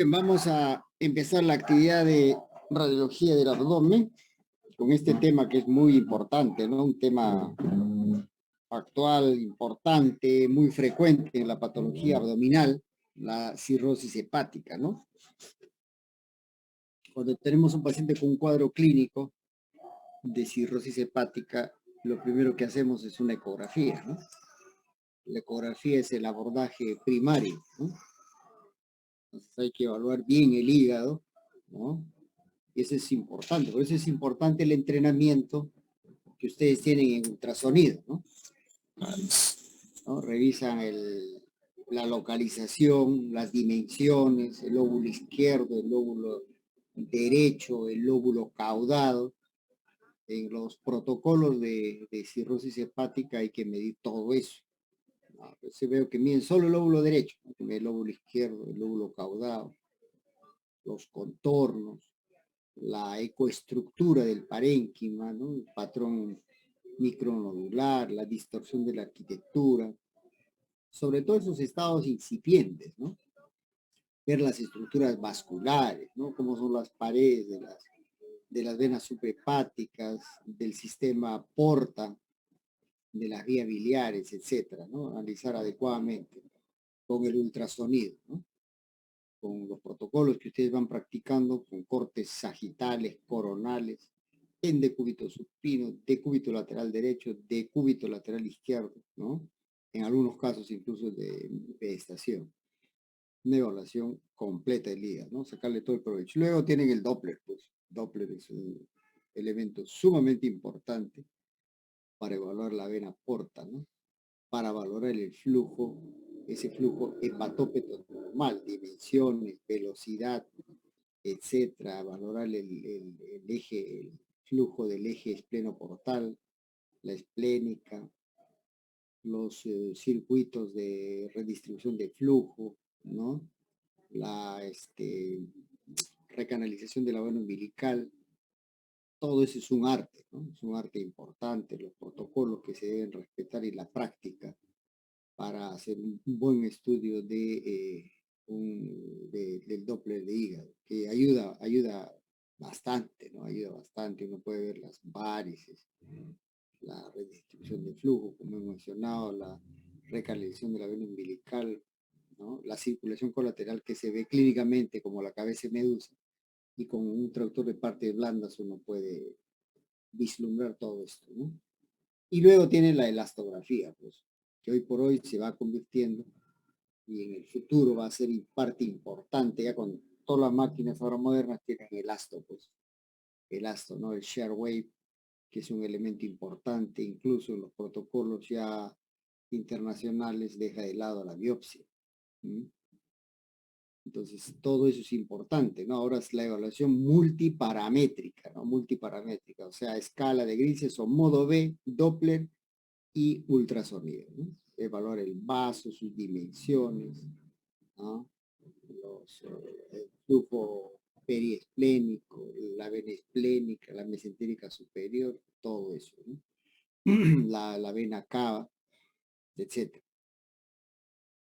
Vamos a empezar la actividad de radiología del abdomen con este tema que es muy importante, ¿no? Un tema actual, importante, muy frecuente en la patología abdominal, la cirrosis hepática, ¿no? Cuando tenemos un paciente con un cuadro clínico de cirrosis hepática, lo primero que hacemos es una ecografía, ¿no? La ecografía es el abordaje primario, ¿no? Entonces hay que evaluar bien el hígado, ¿no? Y eso es importante, por eso es importante el entrenamiento que ustedes tienen en ultrasonido, ¿no? ¿No? Revisan la localización, las dimensiones, el lóbulo izquierdo, el lóbulo derecho, el lóbulo caudado. En los protocolos de cirrosis hepática hay que medir todo eso. ¿No? Pues veo que miden solo el lóbulo derecho, ¿no? El lóbulo izquierdo, el lóbulo caudado, los contornos, la ecoestructura del parénquima, ¿no? El patrón micronodular, la distorsión de la arquitectura, sobre todo esos estados incipientes, ¿no? Ver las estructuras vasculares, ¿no? Cómo son las paredes de las venas suprahepáticas, del sistema porta, de las vías biliares, etcétera, ¿no? Analizar adecuadamente con el ultrasonido, ¿no? Con los protocolos que ustedes van practicando, con cortes sagitales, coronales, en decúbito supino, decúbito lateral derecho, decúbito lateral izquierdo, ¿no? En algunos casos incluso de estación. Una evaluación completa del hígado, ¿no? Sacarle todo el provecho. Luego tienen el Doppler, pues. Doppler es un elemento sumamente importante para evaluar la vena porta, ¿no? Para valorar el flujo, ese flujo hepatópeto normal, dimensiones, velocidad, etcétera, valorar el eje, el flujo del eje esplenoportal, la esplénica, los circuitos de redistribución de flujo, ¿no? La recanalización de la vena umbilical, todo eso es un arte, ¿no? Es un arte importante, los protocolos que se deben respetar y la práctica para hacer un buen estudio del Doppler de hígado, que ayuda bastante, ¿no? Ayuda bastante, uno puede ver las varices, la redistribución de flujo, como he mencionado, la recanalización de la vena umbilical, ¿no? La circulación colateral que se ve clínicamente como la cabeza de medusa, y con un traductor de partes blandas uno puede vislumbrar todo esto, ¿no? Y luego tiene la elastografía, pues, que hoy por hoy se va convirtiendo y en el futuro va a ser parte importante, ya con todas las máquinas ahora modernas tienen elasto, pues, elasto, ¿no? El share wave, que es un elemento importante, incluso en los protocolos ya internacionales deja de lado la biopsia. ¿Sí? Entonces, todo eso es importante, ¿no? Ahora es la evaluación multiparamétrica, ¿no? Multiparamétrica, o sea, escala de grises o modo B, Doppler y ultrasonido, ¿no? Evaluar el vaso, sus dimensiones, ¿no? El flujo periesplénico, la vena esplénica, la mesentérica superior, todo eso, ¿no? La vena cava, etc.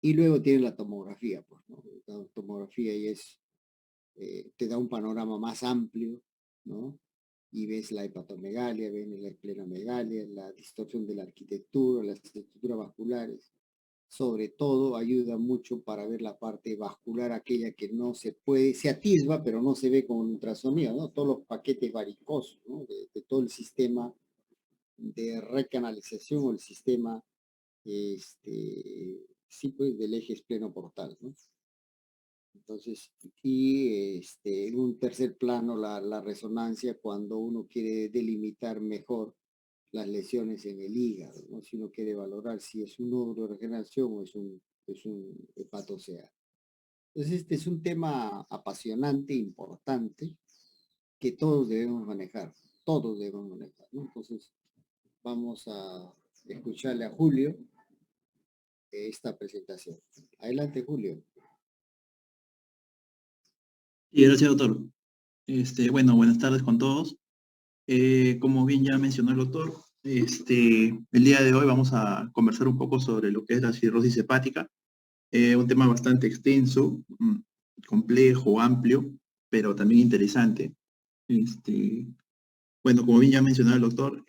Y luego tiene la tomografía, pues, ¿no? La tomografía y te da un panorama más amplio, ¿no? Y ves la hepatomegalia, ves la esplenomegalia, la distorsión de la arquitectura, las estructuras vasculares. Sobre todo ayuda mucho para ver la parte vascular, aquella que no se puede, se atisba, pero no se ve con ultrasonido, ¿no? Todos los paquetes varicosos, ¿no? De todo el sistema de recanalización o el sistema, sí, pues, del eje esplenoportal, ¿no? Entonces, y en un tercer plano, la resonancia cuando uno quiere delimitar mejor las lesiones en el hígado, ¿no? Si uno quiere valorar si es un nódulo de regeneración o es un hepatocea. Entonces, este es un tema apasionante, importante, que todos debemos manejar, ¿no? Entonces, vamos a escucharle a Julio esta presentación. Adelante, Julio. Y gracias, doctor. Bueno, buenas tardes con todos. Como bien ya mencionó el doctor, el día de hoy vamos a conversar un poco sobre lo que es la cirrosis hepática, un tema bastante extenso, complejo, amplio, pero también interesante. Bueno, como bien ya mencionó el doctor,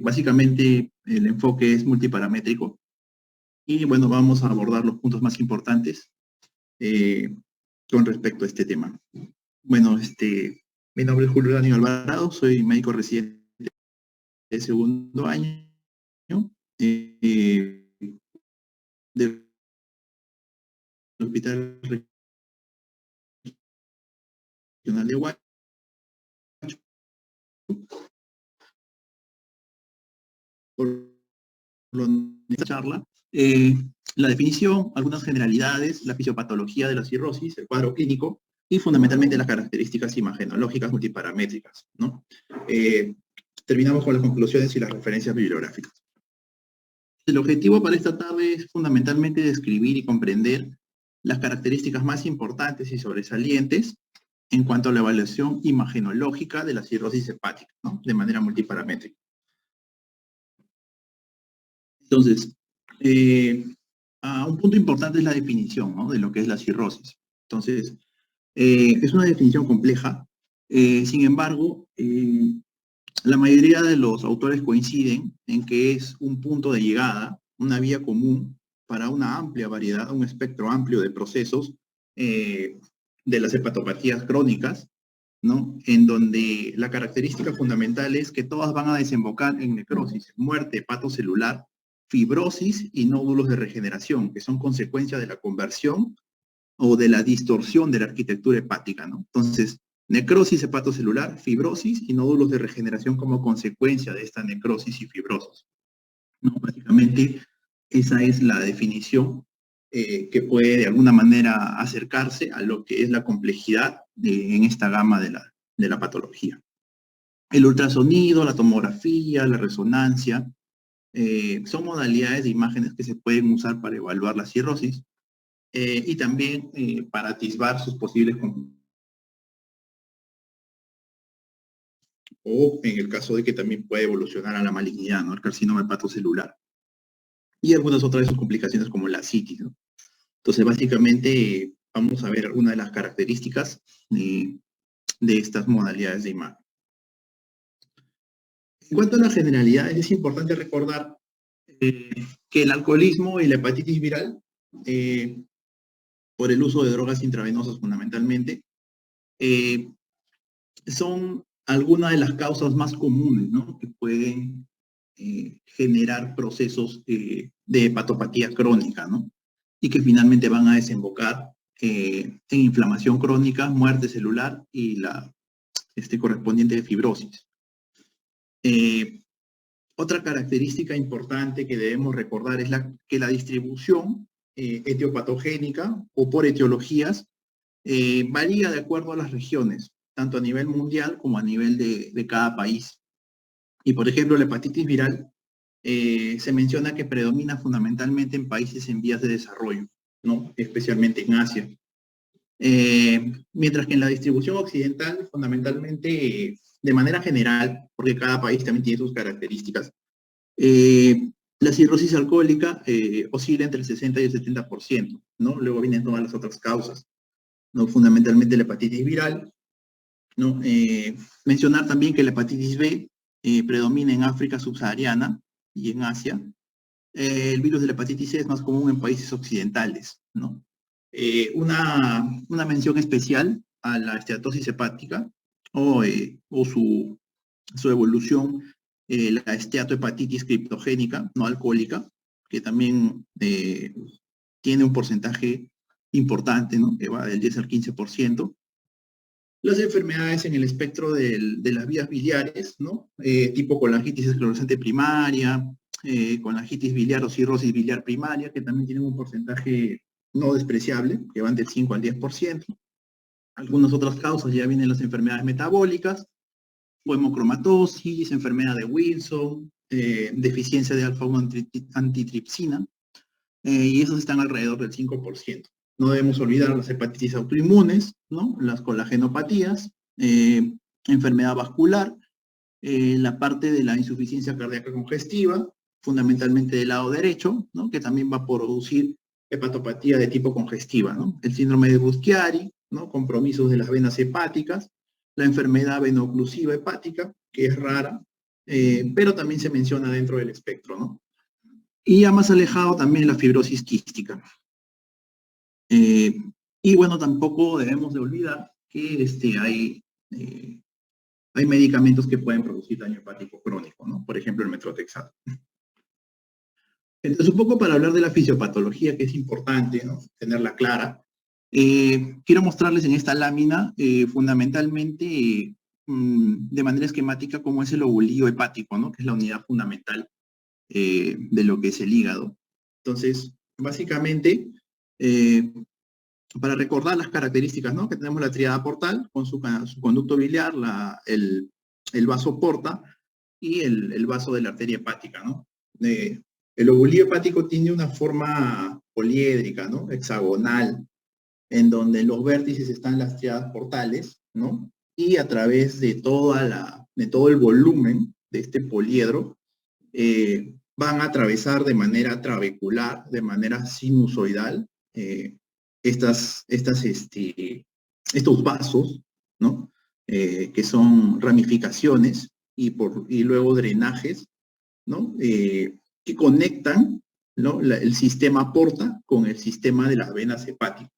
básicamente el enfoque es multiparamétrico y bueno, vamos a abordar los puntos más importantes con respecto a este tema. Bueno, mi nombre es Julio Daniel Alvarado, soy médico residente de segundo año del Hospital Regional de Huacho. Por esta charla, la definición, algunas generalidades, la fisiopatología de la cirrosis, el cuadro clínico y fundamentalmente las características imagenológicas multiparamétricas, ¿no? Terminamos con las conclusiones y las referencias bibliográficas. El objetivo para esta tarde es fundamentalmente describir y comprender las características más importantes y sobresalientes en cuanto a la evaluación imagenológica de la cirrosis hepática, ¿no? De manera multiparamétrica. Entonces, un punto importante es la definición, ¿no? De lo que es la cirrosis. Entonces, es una definición compleja. Sin embargo, la mayoría de los autores coinciden en que es un punto de llegada, una vía común para una amplia variedad, un espectro amplio de procesos de las hepatopatías crónicas, ¿no? En donde la característica fundamental es que todas van a desembocar en necrosis, muerte hepatocelular, fibrosis y nódulos de regeneración, que son consecuencia de la conversión o de la distorsión de la arquitectura hepática, ¿no? Entonces, necrosis hepatocelular, fibrosis y nódulos de regeneración como consecuencia de esta necrosis y fibrosis, ¿no? Básicamente, esa es la definición que puede de alguna manera acercarse a lo que es la complejidad en esta gama de la patología. El ultrasonido, la tomografía, la resonancia, son modalidades de imágenes que se pueden usar para evaluar la cirrosis y también para atisbar sus posibles o en el caso de que también puede evolucionar a la malignidad, ¿no? El carcinoma hepatocelular. Y algunas otras de sus complicaciones como la citis, ¿no? Entonces, básicamente, vamos a ver algunas de las características de estas modalidades de imagen. En cuanto a las generalidades, es importante recordar que el alcoholismo y la hepatitis viral, por el uso de drogas intravenosas fundamentalmente, son algunas de las causas más comunes, ¿no? Que pueden generar procesos de hepatopatía crónica, ¿no? Y que finalmente van a desembocar en inflamación crónica, muerte celular y la correspondiente de fibrosis. Otra característica importante que debemos recordar es que la distribución etiopatogénica o por etiologías varía de acuerdo a las regiones, tanto a nivel mundial como a nivel de cada país. Y por ejemplo, la hepatitis viral se menciona que predomina fundamentalmente en países en vías de desarrollo, ¿no? Especialmente en Asia. Mientras que en la distribución occidental, fundamentalmente, de manera general, porque cada país también tiene sus características, la cirrosis alcohólica oscila entre el 60 y el 70%, ¿no? Luego vienen todas las otras causas, ¿no? Fundamentalmente la hepatitis viral, ¿no? Mencionar también que la hepatitis B predomina en África subsahariana y en Asia. El virus de la hepatitis C es más común en países occidentales, ¿no? Una mención especial a la esteatosis hepática o su evolución, la esteatohepatitis criptogénica, no alcohólica, que también tiene un porcentaje importante, ¿no? Que va del 10 al 15%. Las enfermedades en el espectro de las vías biliares, ¿no? Tipo colangitis esclerosante primaria, colangitis biliar o cirrosis biliar primaria, que también tienen un porcentaje no despreciable, que van del 5 al 10%. Algunas otras causas ya vienen las enfermedades metabólicas, hemocromatosis, enfermedad de Wilson, deficiencia de alfa-1 antitripsina, y esos están alrededor del 5%. No debemos olvidar las hepatitis autoinmunes, ¿no? Las colagenopatías, enfermedad vascular, la parte de la insuficiencia cardíaca congestiva, fundamentalmente del lado derecho, ¿no? Que también va a producir hepatopatía de tipo congestiva, ¿no? El síndrome de Budd-Chiari, ¿no? Compromisos de las venas hepáticas, la enfermedad veno-oclusiva hepática, que es rara, pero también se menciona dentro del espectro, ¿no? Y ya más alejado también la fibrosis quística. Y bueno, tampoco debemos de olvidar que hay medicamentos que pueden producir daño hepático crónico, ¿no? Por ejemplo, el metrotexato. Entonces, un poco para hablar de la fisiopatología, que es importante, ¿no? Tenerla clara, quiero mostrarles en esta lámina, fundamentalmente, de manera esquemática, cómo es el ovulío hepático, ¿no? Que es la unidad fundamental de lo que es el hígado. Entonces, básicamente, para recordar las características, ¿no? Que tenemos la tríada portal con su conducto biliar, el vaso porta y el vaso de la arteria hepática, ¿no? El ovulío hepático tiene una forma poliédrica, ¿no? Hexagonal, en donde en los vértices están las tríadas portales, ¿no? Y a través de todo el volumen de este poliedro, van a atravesar de manera trabecular, de manera sinusoidal, estos vasos, ¿no? Que son ramificaciones y luego drenajes, ¿no? Que conectan, ¿no? El sistema porta con el sistema de las venas hepáticas.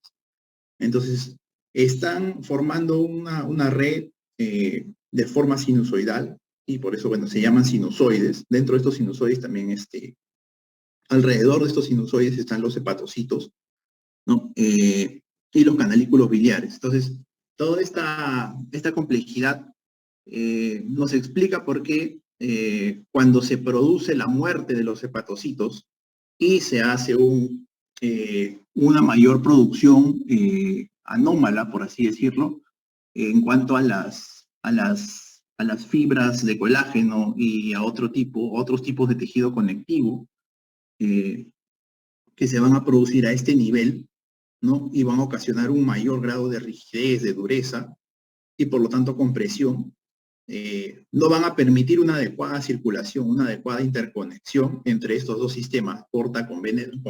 Entonces, están formando una red de forma sinusoidal, y por eso, bueno, se llaman sinusoides. Dentro de estos sinusoides también, alrededor de estos sinusoides están los hepatocitos, ¿no? Y los canalículos biliares. Entonces, toda esta complejidad nos explica por qué cuando se produce la muerte de los hepatocitos y se hace una mayor producción anómala, por así decirlo, en cuanto a las fibras de colágeno y a otros tipos de tejido conectivo que se van a producir a este nivel, ¿no? Y van a ocasionar un mayor grado de rigidez, de dureza, y por lo tanto compresión, no van a permitir una adecuada circulación, una adecuada interconexión entre estos dos sistemas, porta con el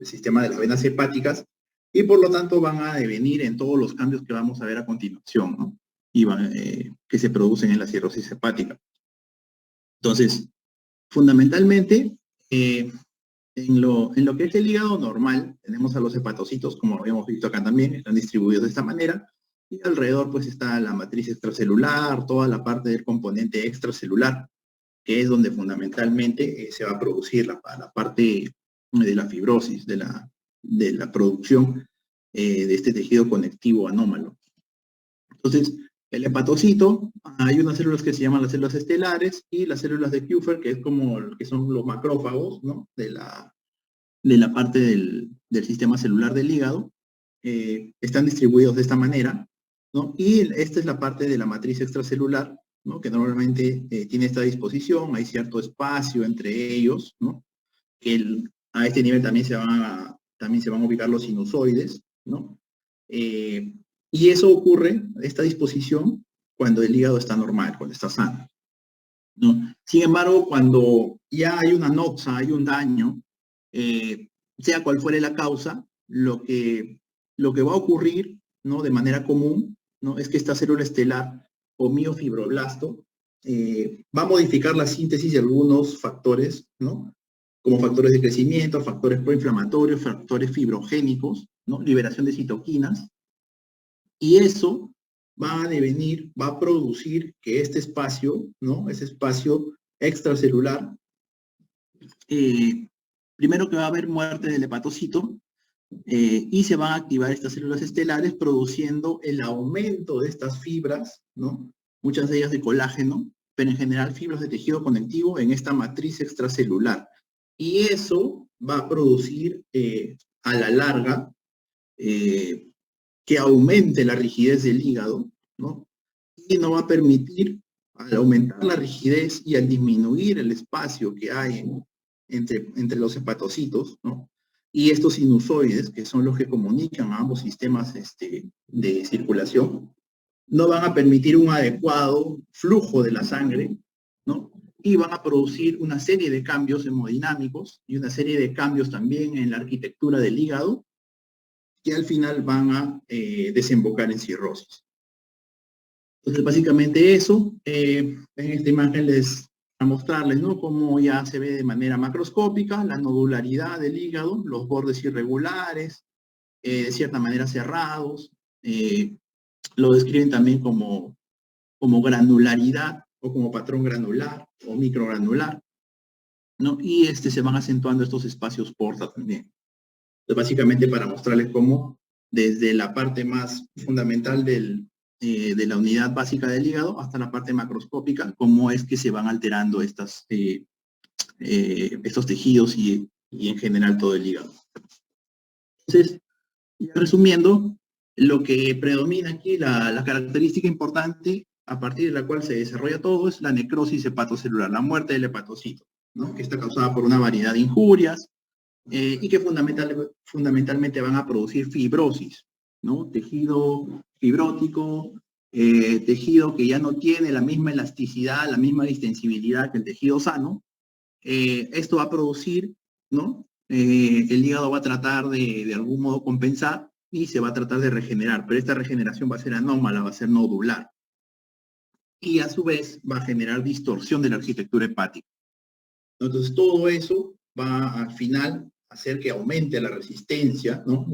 sistema de las venas hepáticas, y por lo tanto van a devenir en todos los cambios que vamos a ver a continuación, ¿no? Que se producen en la cirrosis hepática. Entonces, fundamentalmente, en lo que es el hígado normal, tenemos a los hepatocitos, como habíamos visto acá también, están distribuidos de esta manera, y alrededor pues está la matriz extracelular, toda la parte del componente extracelular, que es donde fundamentalmente se va a producir la parte de la fibrosis, de la producción de este tejido conectivo anómalo. Entonces, el hepatocito, hay unas células que se llaman las células estelares y las células de Kupffer, que son los macrófagos, ¿no? de la parte del sistema celular del hígado, están distribuidos de esta manera, ¿no? Y esta es la parte de la matriz extracelular, ¿no? Que normalmente tiene esta disposición, hay cierto espacio entre ellos, ¿no? Que a este nivel también se van a ubicar los sinusoides, ¿no? Y eso ocurre, esta disposición, cuando el hígado está normal, cuando está sano, ¿no? Sin embargo, cuando ya hay una noxa, hay un daño, sea cual fuere la causa, lo que va a ocurrir, ¿no? De manera común, ¿no? Es que esta célula estelar o miofibroblasto va a modificar la síntesis de algunos factores, ¿no? Como factores de crecimiento, factores proinflamatorios, factores fibrogénicos, ¿no? Liberación de citoquinas, y eso va a producir que este espacio, ¿no? Ese espacio extracelular, primero que va a haber muerte del hepatocito, y se van a activar estas células estelares produciendo el aumento de estas fibras, ¿no? Muchas de ellas de colágeno, pero en general fibras de tejido conectivo en esta matriz extracelular. Y eso va a producir a la larga que aumente la rigidez del hígado, ¿no? Y no va a permitir, al aumentar la rigidez y al disminuir el espacio que hay entre los hepatocitos, ¿no? Y estos sinusoides, que son los que comunican a ambos sistemas de circulación, no van a permitir un adecuado flujo de la sangre, ¿no? Y van a producir una serie de cambios hemodinámicos y una serie de cambios también en la arquitectura del hígado, que al final van a desembocar en cirrosis. Entonces, básicamente eso, en esta imagen les a mostrarles, ¿no?, cómo ya se ve de manera macroscópica la nodularidad del hígado, los bordes irregulares, de cierta manera cerrados, lo describen también como granularidad o como patrón granular o microgranular, ¿no? Y se van acentuando estos espacios porta también. Entonces, básicamente para mostrarles cómo desde la parte más fundamental de la unidad básica del hígado hasta la parte macroscópica, cómo es que se van alterando estos tejidos y en general todo el hígado. Entonces, ya resumiendo, lo que predomina aquí, la característica importante a partir de la cual se desarrolla todo es la necrosis hepatocelular, la muerte del hepatocito, ¿no?, que está causada por una variedad de injurias y que fundamentalmente van a producir fibrosis, ¿no?, tejido fibrótico, tejido que ya no tiene la misma elasticidad, la misma distensibilidad que el tejido sano. Esto va a producir, ¿no?, el hígado va a tratar de algún modo compensar y se va a tratar de regenerar, pero esta regeneración va a ser anómala, va a ser nodular. Y a su vez va a generar distorsión de la arquitectura hepática. Entonces todo eso va al final a hacer que aumente la resistencia, ¿no?,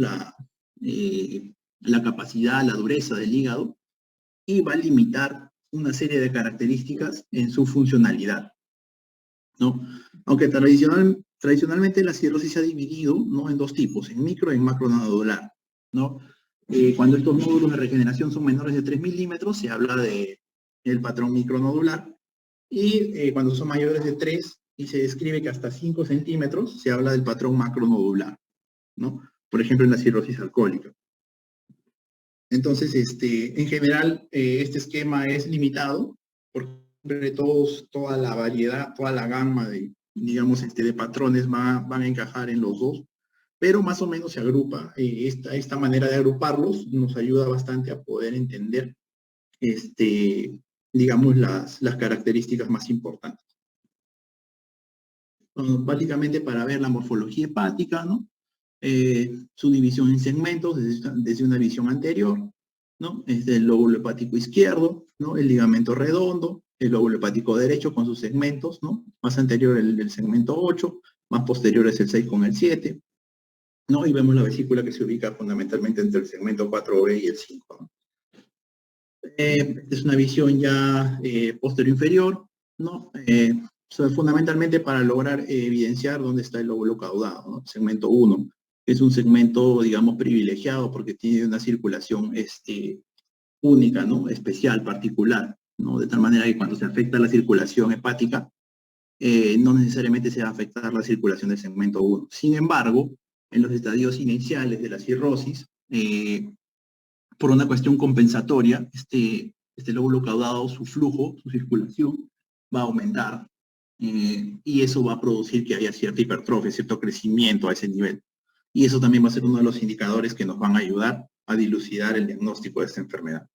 la capacidad, la dureza del hígado, y va a limitar una serie de características en su funcionalidad, ¿no? Aunque tradicionalmente la cirrosis se ha dividido, ¿no?, en dos tipos, en micro y en macronodular, ¿no? Cuando estos nódulos de regeneración son menores de 3 milímetros, se habla del patrón micronodular, y cuando son mayores de 3 y se describe que hasta 5 centímetros, se habla del patrón macronodular, ¿no? Por ejemplo, en la cirrosis alcohólica. Entonces, en general, este esquema es limitado, porque toda la variedad, toda la gama de, digamos, de patrones van a encajar en los dos, pero más o menos se agrupa. Esta manera de agruparlos nos ayuda bastante a poder entender, digamos, las características más importantes. Básicamente para ver la morfología hepática, ¿no?, su división en segmentos desde una visión anterior, ¿no?, el lóbulo hepático izquierdo, ¿no?, el ligamento redondo, el lóbulo hepático derecho con sus segmentos, ¿no?, más anterior el segmento 8, más posterior es el 6 con el 7, ¿no?, y vemos la vesícula que se ubica fundamentalmente entre el segmento 4B y el 5, ¿no? Es una visión ya posterior-inferior, ¿no?, fundamentalmente para lograr evidenciar dónde está el lóbulo caudado, ¿no? Segmento 1 es un segmento, digamos, privilegiado porque tiene una circulación única, ¿no?, especial, particular, ¿no?, de tal manera que cuando se afecta la circulación hepática, no necesariamente se va a afectar la circulación del segmento 1. Sin embargo, en los estadios iniciales de la cirrosis, por una cuestión compensatoria, este lóbulo caudado, su flujo, su circulación, va a aumentar, y eso va a producir que haya cierta hipertrofia, cierto crecimiento a ese nivel. Y eso también va a ser uno de los indicadores que nos van a ayudar a dilucidar el diagnóstico de esta enfermedad.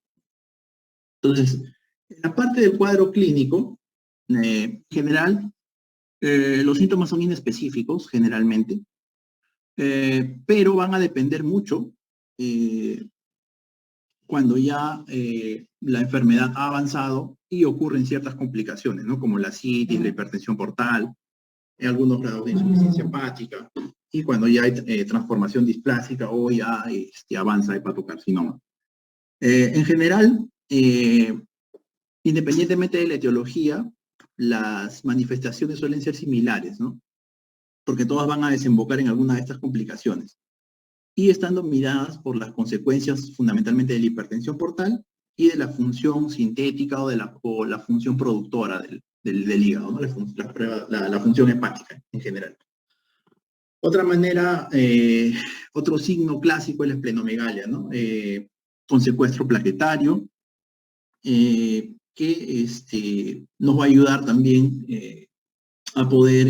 Entonces, en la parte del cuadro clínico, en general, los síntomas son inespecíficos, generalmente, pero van a depender mucho cuando ya la enfermedad ha avanzado y ocurren ciertas complicaciones, ¿no?, como la citis, la hipertensión portal, en algunos grados de insuficiencia hepática, y cuando ya hay transformación displásica o ya avanza hepatocarcinoma. En general, independientemente de la etiología, las manifestaciones suelen ser similares, ¿no?, porque todas van a desembocar en alguna de estas complicaciones, y están dominadas por las consecuencias fundamentalmente de la hipertensión portal y de la función sintética o la función productora del hígado, ¿no?, la función hepática en general. Otra manera, otro signo clásico es la esplenomegalia, ¿no?, con secuestro plaquetario, que nos va a ayudar también a poder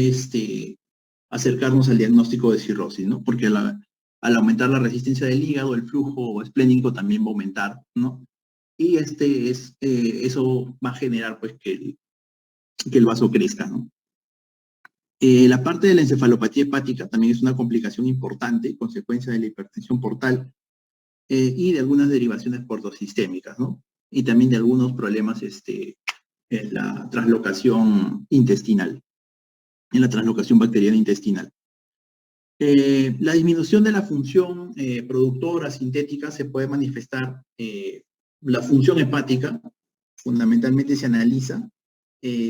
acercarnos al diagnóstico de cirrosis, ¿no?, porque al aumentar la resistencia del hígado, el flujo esplénico también va a aumentar, ¿no?, y eso va a generar, pues, que el vaso crezca, ¿no? La parte de la encefalopatía hepática también es una complicación importante, consecuencia de la hipertensión portal y de algunas derivaciones portosistémicas, ¿no? Y también de algunos problemas en la translocación intestinal, en la translocación bacteriana intestinal. La disminución de la función productora sintética se puede manifestar, la función hepática fundamentalmente se analiza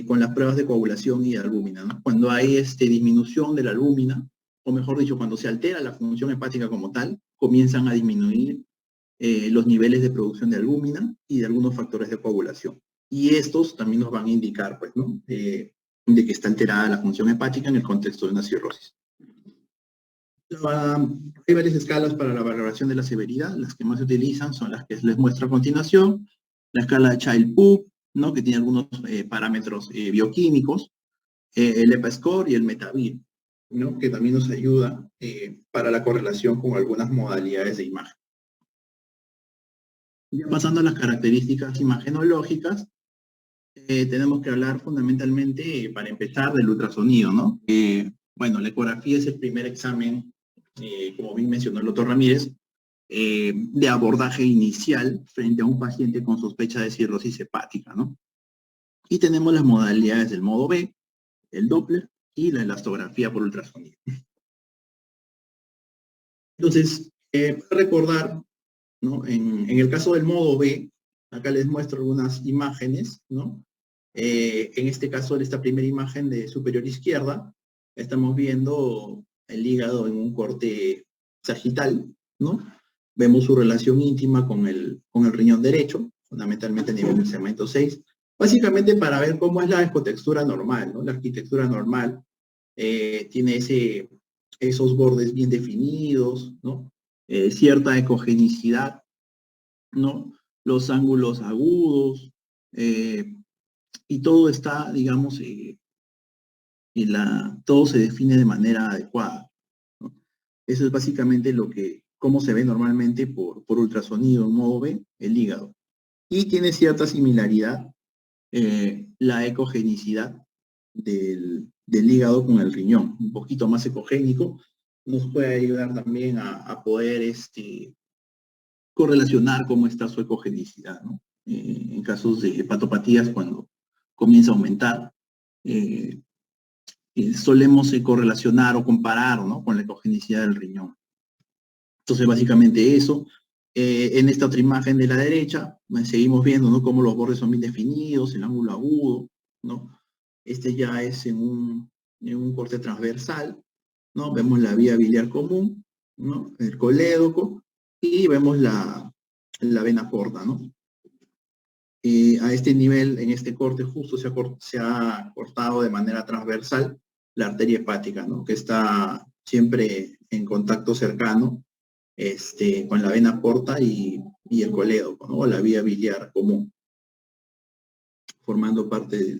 con las pruebas de coagulación y albúmina, ¿no? Cuando hay disminución de la albúmina, o mejor dicho, cuando se altera la función hepática como tal, comienzan a disminuir los niveles de producción de albúmina y de algunos factores de coagulación. Y estos también nos van a indicar, pues, ¿no? De que está alterada la función hepática en el contexto de una cirrosis. Hay varias escalas para la valoración de la severidad. Las que más se utilizan son las que les muestro a continuación. La escala de Child-Pugh, ¿no? Que tiene algunos parámetros bioquímicos, el EPA-score y el METAVIR, ¿no? Que también nos ayuda para la correlación con algunas modalidades de imagen. Ya pasando a las características imagenológicas, tenemos que hablar fundamentalmente, para empezar, del ultrasonido, ¿no? Bueno, la ecografía es el primer examen, como bien mencionó el doctor Ramírez, de abordaje inicial frente a un paciente con sospecha de cirrosis hepática, ¿no? Y tenemos las modalidades del modo B, el Doppler y la elastografía por ultrasonido. Entonces, para recordar, ¿no? En el caso del modo B, acá les muestro algunas imágenes, ¿no? En este caso, en esta primera imagen de superior izquierda, estamos viendo el hígado en un corte sagital, ¿no? Vemos su relación íntima con el riñón derecho, fundamentalmente a nivel del segmento 6, básicamente para ver cómo es la ecotextura normal, ¿no? La arquitectura normal tiene esos bordes bien definidos, ¿no? Cierta ecogenicidad, ¿no? Los ángulos agudos, y todo está, digamos, todo se define de manera adecuada, ¿no? Eso es básicamente cómo se ve normalmente por ultrasonido en modo B, el hígado. Y tiene cierta similaridad la ecogenicidad del hígado con el riñón, un poquito más ecogénico, nos puede ayudar también a poder correlacionar cómo está su ecogenicidad, ¿no? En casos de hepatopatías, cuando comienza a aumentar, solemos correlacionar o comparar, ¿no? Con la ecogenicidad del riñón. Entonces, básicamente eso. En esta otra imagen de la derecha, seguimos viendo, ¿no? Cómo los bordes son bien definidos, el ángulo agudo, ¿no? Este ya es en un corte transversal, ¿no? Vemos la vía biliar común, ¿no? El colédoco, y vemos la vena porta, ¿no? A este nivel, en este corte justo se ha cortado de manera transversal la arteria hepática, ¿no? Que está siempre en contacto cercano con la vena porta y el colédoco, ¿no? La vía biliar común, formando parte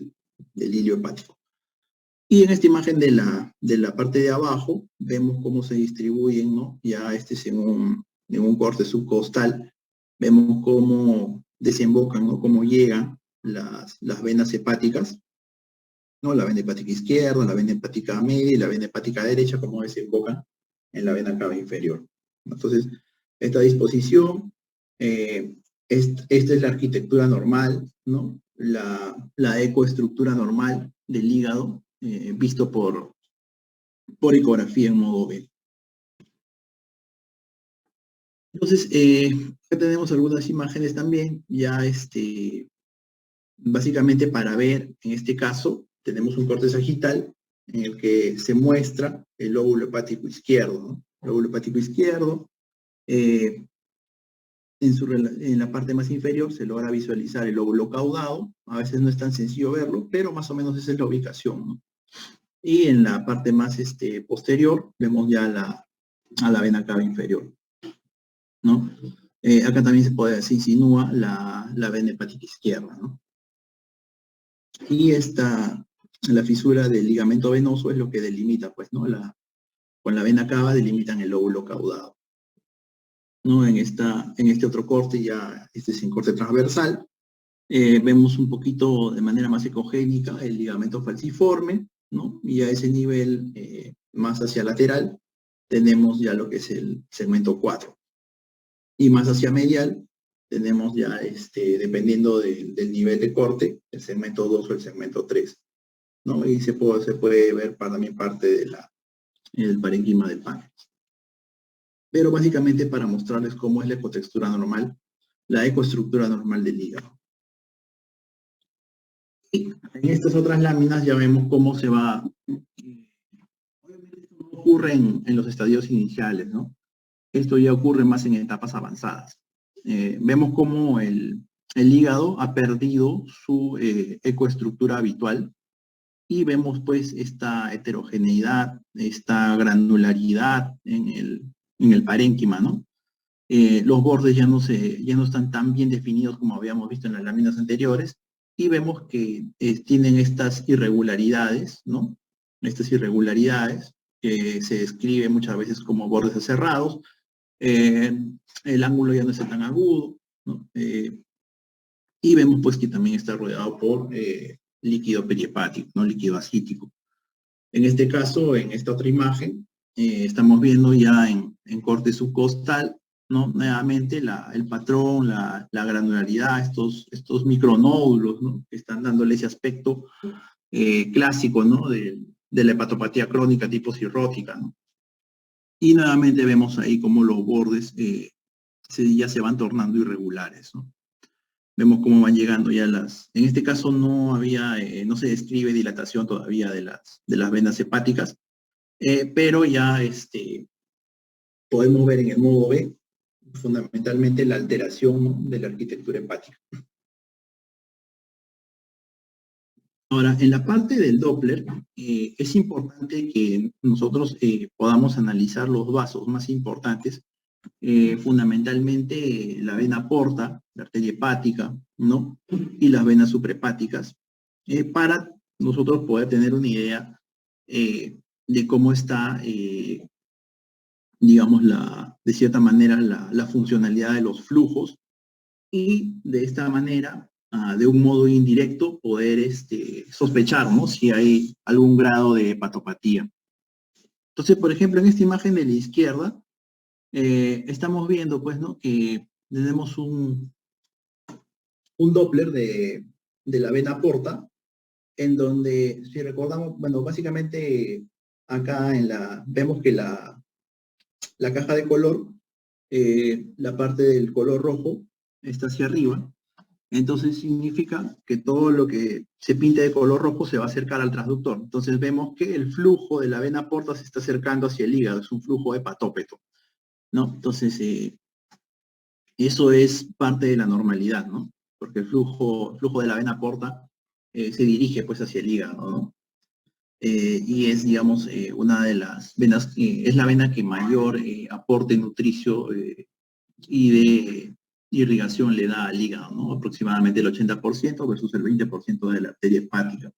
del hilio hepático. Y en esta imagen de la parte de abajo, vemos cómo se distribuyen, ¿no? Ya es en un corte subcostal, vemos cómo desembocan, ¿no? Cómo llegan las venas hepáticas, ¿no? La vena hepática izquierda, la vena hepática media y la vena hepática derecha, cómo desembocan en la vena cava inferior. Entonces, esta disposición, esta es la arquitectura normal, ¿no? La ecoestructura normal del hígado, visto por ecografía en modo B. Entonces, acá tenemos algunas imágenes también, ya básicamente para ver, en este caso, tenemos un corte sagital en el que se muestra el lóbulo hepático izquierdo, ¿no? El lóbulo hepático izquierdo, en la parte más inferior se logra visualizar el lóbulo caudado, a veces no es tan sencillo verlo, pero más o menos esa es la ubicación, ¿no? Y en la parte más posterior vemos ya a la vena cava inferior, ¿no? Acá también se insinúa la vena hepática izquierda, ¿no? Y la fisura del ligamento venoso es lo que delimita, pues, ¿no? Con la vena cava delimitan el lóbulo caudado, ¿no? En este otro corte, ya este es en corte transversal, vemos un poquito de manera más ecogénica el ligamento falciforme, ¿no? Y a ese nivel más hacia lateral tenemos ya lo que es el segmento 4. Y más hacia medial tenemos ya, dependiendo del nivel de corte, el segmento 2 o el segmento 3, ¿no? Y se puede ver también parte del parénquima del páncreas. Pero básicamente para mostrarles cómo es la ecotextura normal, la ecoestructura normal del hígado. Y en estas otras láminas ya vemos cómo se va. Obviamente esto no ocurre en los estadios iniciales, ¿no? Esto ya ocurre más en etapas avanzadas. Vemos cómo el hígado ha perdido su ecoestructura habitual y vemos pues esta heterogeneidad, esta granularidad en el parénquima, ¿no? Los bordes ya no están tan bien definidos como habíamos visto en las láminas anteriores y vemos que tienen estas irregularidades, ¿no? Estas irregularidades que se describen muchas veces como bordes aserrados. El ángulo ya no es tan agudo, ¿no? Y vemos pues que también está rodeado por líquido perihepático, ¿no? Líquido ascítico. En este caso, en esta otra imagen, estamos viendo ya en corte subcostal, ¿no? Nuevamente el patrón, la granularidad, estos micronódulos, ¿no? Que están dándole ese aspecto clásico, ¿no? De la hepatopatía crónica tipo cirrótica, ¿no? Y nuevamente vemos ahí cómo los bordes ya se van tornando irregulares, ¿no? Vemos cómo van llegando ya en este caso no se describe dilatación todavía de las venas hepáticas, pero ya podemos ver en el modo B fundamentalmente la alteración, ¿no? De la arquitectura hepática. Ahora, en la parte del Doppler, es importante que nosotros podamos analizar los vasos más importantes, fundamentalmente la vena porta, la arteria hepática, ¿no? Y las venas suprahepáticas, para nosotros poder tener una idea de cómo está, digamos, de cierta manera, la funcionalidad de los flujos y de esta manera, de un modo indirecto, poder sospechar, ¿no? Si hay algún grado de hepatopatía. Entonces, por ejemplo, en esta imagen de la izquierda, estamos viendo, pues, ¿no? Que tenemos un Doppler de la vena porta, en donde, si recordamos, bueno, básicamente acá vemos que la caja de color, la parte del color rojo está hacia arriba, entonces significa que todo lo que se pinte de color rojo se va a acercar al transductor. Entonces vemos que el flujo de la vena porta se está acercando hacia el hígado, es un flujo hepatópeto, ¿no? Entonces, eso es parte de la normalidad, ¿no? Porque el flujo de la vena porta se dirige pues hacia el hígado, ¿no? Y es, digamos, una de las venas, es la vena que mayor aporte nutricio y de irrigación le da al hígado, ¿no? Aproximadamente el 80% versus el 20% de la arteria hepática.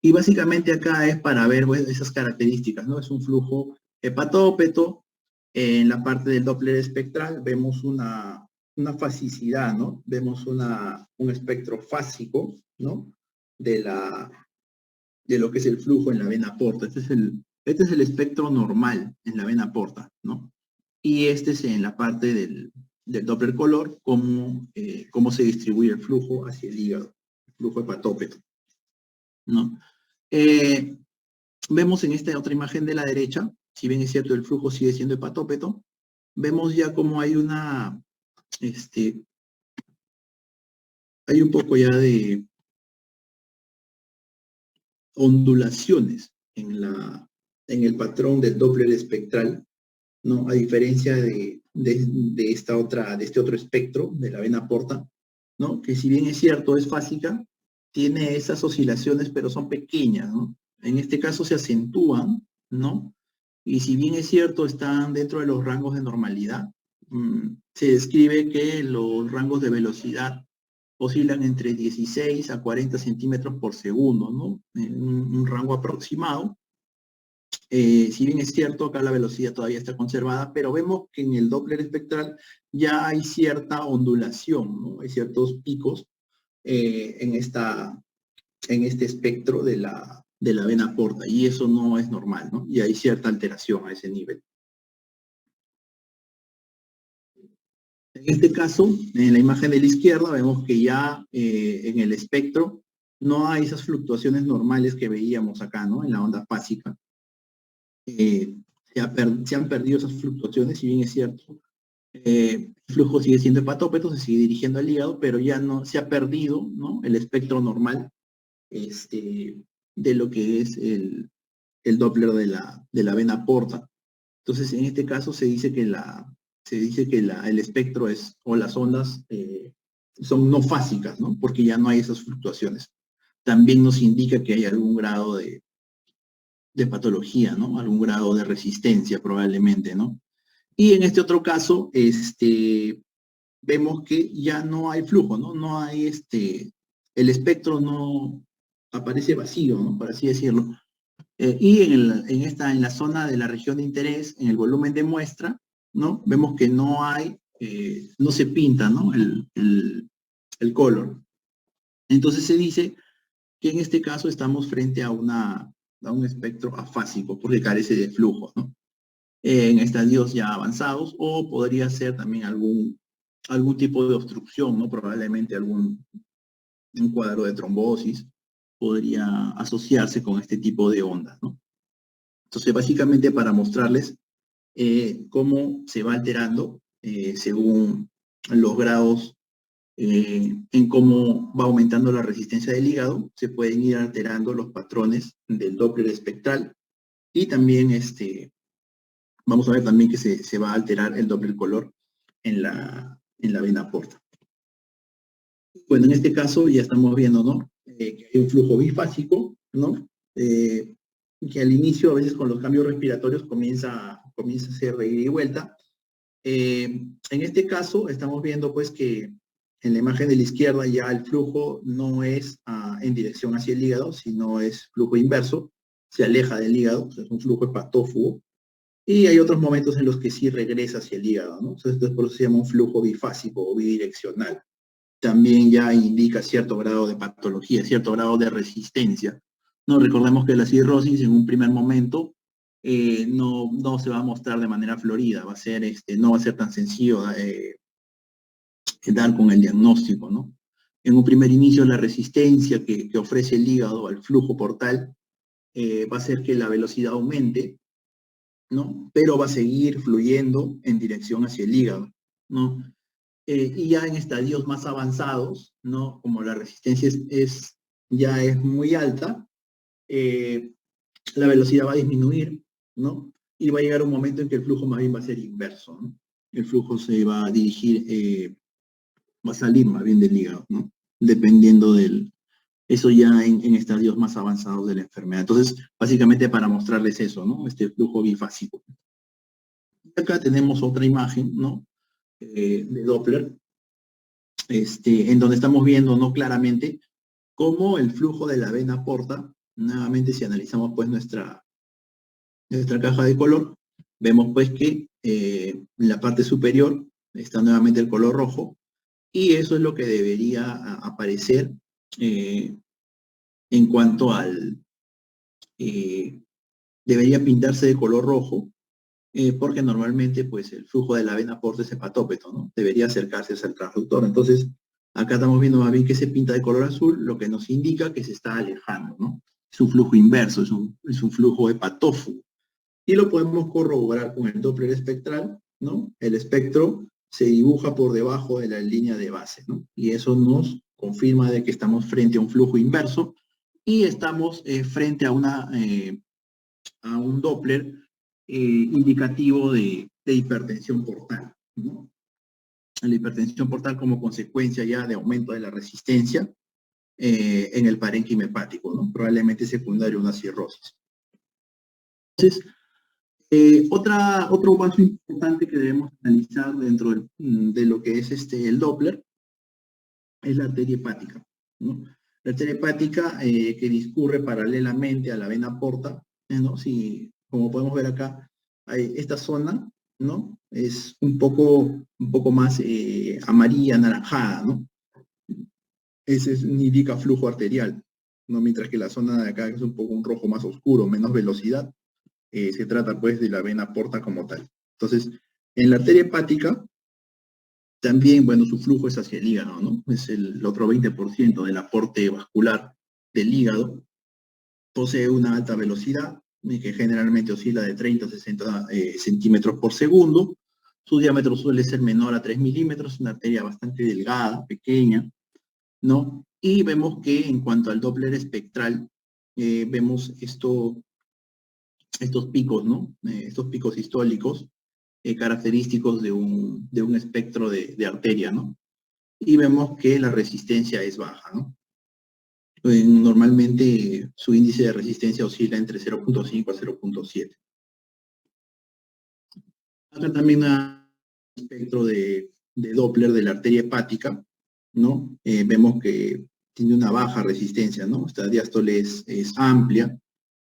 Y básicamente acá es para ver pues, esas características, ¿no? Es un flujo hepatópeto. En la parte del Doppler espectral vemos una fasicidad, ¿no? Vemos un espectro fásico, ¿no? De lo que es el flujo en la vena porta. Este es el espectro normal en la vena porta, ¿no? Y este es en la parte del Doppler color, cómo se distribuye el flujo hacia el hígado, el flujo hepatópeto, ¿no? Vemos en esta otra imagen de la derecha, si bien es cierto el flujo sigue siendo hepatópeto, vemos ya como hay hay un poco ya de ondulaciones en el patrón del Doppler espectral, ¿no? A diferencia de este otro espectro de la vena porta, ¿no? Que si bien es cierto, es fásica, tiene esas oscilaciones, pero son pequeñas, ¿no? En este caso se acentúan, ¿no? Y si bien es cierto, están dentro de los rangos de normalidad, se describe que los rangos de velocidad oscilan entre 16 a 40 centímetros por segundo, ¿no? En un rango aproximado. Si bien es cierto, acá la velocidad todavía está conservada, pero vemos que en el Doppler espectral ya hay cierta ondulación, ¿no? Hay ciertos picos en este espectro de la de la vena porta, y eso no es normal, ¿no? Y hay cierta alteración a ese nivel. En este caso, en la imagen de la izquierda, vemos que ya en el espectro no hay esas fluctuaciones normales que veíamos acá, ¿no? En la onda fásica. Se han perdido esas fluctuaciones, si bien es cierto, el flujo sigue siendo hepatópeto, se sigue dirigiendo al hígado, pero ya no se ha perdido, ¿no? El espectro normal de lo que es el Doppler de la vena porta. Entonces, en este caso se dice que el espectro es, o las ondas son no fásicas, ¿no? Porque ya no hay esas fluctuaciones. También nos indica que hay algún grado de patología, ¿no? Algún grado de resistencia probablemente, ¿no? Y en este otro caso, vemos que ya no hay flujo, ¿no? No hay el espectro no aparece vacío, ¿no? Por así decirlo. Y en la zona de la región de interés, en el volumen de muestra, ¿no? Vemos que no hay, no se pinta, ¿no? El color. Entonces se dice que en este caso estamos frente a un espectro afásico, porque carece de flujo, ¿no? En estadios ya avanzados, o podría ser también algún tipo de obstrucción, ¿no? Probablemente un cuadro de trombosis podría asociarse con este tipo de ondas, ¿no? Entonces, básicamente para mostrarles cómo se va alterando según los grados en cómo va aumentando la resistencia del hígado, se pueden ir alterando los patrones del Doppler espectral y también vamos a ver también que se va a alterar el Doppler color en la vena porta. Bueno, en este caso ya estamos viendo, ¿no? Que hay un flujo bifásico, ¿no? Que al inicio, a veces con los cambios respiratorios, comienza a ser de ida y vuelta. En este caso, estamos viendo pues que en la imagen de la izquierda ya el flujo no es en dirección hacia el hígado, sino es flujo inverso, se aleja del hígado, o sea, es un flujo hepatófugo. Y hay otros momentos en los que sí regresa hacia el hígado, ¿no? Entonces, por eso se llama un flujo bifásico o bidireccional. También ya indica cierto grado de patología, cierto grado de resistencia. No, recordemos que la cirrosis en un primer momento no se va a mostrar de manera florida, no va a ser tan sencillo dar con el diagnóstico, ¿no? En un primer inicio la resistencia que ofrece el hígado al flujo portal va a hacer que la velocidad aumente, ¿no? Pero va a seguir fluyendo en dirección hacia el hígado, ¿no? Y ya en estadios más avanzados, ¿no? Como la resistencia ya es muy alta, la velocidad va a disminuir, ¿no? Y va a llegar un momento en que el flujo más bien va a ser inverso, ¿no? El flujo se va a dirigir, va a salir más bien del hígado, ¿no? Dependiendo eso ya en estadios más avanzados de la enfermedad. Entonces, básicamente para mostrarles eso, ¿no? Este flujo bifásico. Y acá tenemos otra imagen, ¿no? De Doppler, en donde estamos viendo, ¿no? Claramente cómo el flujo de la vena porta, nuevamente si analizamos pues nuestra caja de color, vemos pues que en la parte superior está nuevamente el color rojo, y eso es lo que debería aparecer en cuanto debería pintarse de color rojo, porque normalmente pues el flujo de la vena porta es hepatópeto, ¿no? Debería acercarse al transductor. Entonces, acá estamos viendo más bien que se pinta de color azul, lo que nos indica que se está alejando, ¿no? Es un flujo inverso, es un flujo hepatófugo. Y lo podemos corroborar con el Doppler espectral, ¿no? El espectro se dibuja por debajo de la línea de base, ¿no? Y eso nos confirma de que estamos frente a un flujo inverso y estamos frente a un Doppler indicativo de hipertensión portal, ¿no? La hipertensión portal como consecuencia ya de aumento de la resistencia en el parénquima hepático, ¿no? Probablemente secundario a una cirrosis. Entonces, otro paso importante que debemos analizar dentro de lo que es el Doppler es la arteria hepática, ¿no? La arteria hepática que discurre paralelamente a la vena porta, ¿no? Si, como podemos ver acá, esta zona, ¿no? Es un poco más amarilla, anaranjada, ¿no? Ese indica flujo arterial. ¿no? Mientras que la zona de acá es un poco un rojo más oscuro, menos velocidad, se trata pues de la vena porta como tal. Entonces, en la arteria hepática, también, bueno, su flujo es hacia el hígado, ¿no? Es el otro 20% del aporte vascular del hígado. Posee una alta velocidad, que generalmente oscila de 30 a 60 centímetros por segundo. Su diámetro suele ser menor a 3 milímetros, una arteria bastante delgada, pequeña, ¿no? Y vemos que en cuanto al Doppler espectral, vemos estos picos, ¿no? Estos picos sistólicos característicos de un espectro de arteria, ¿no? Y vemos que la resistencia es baja, ¿no? Normalmente su índice de resistencia oscila entre 0.5 a 0.7. Acá también hay un espectro de Doppler de la arteria hepática, ¿no? Vemos que tiene una baja resistencia, ¿no? Esta diástole es amplia,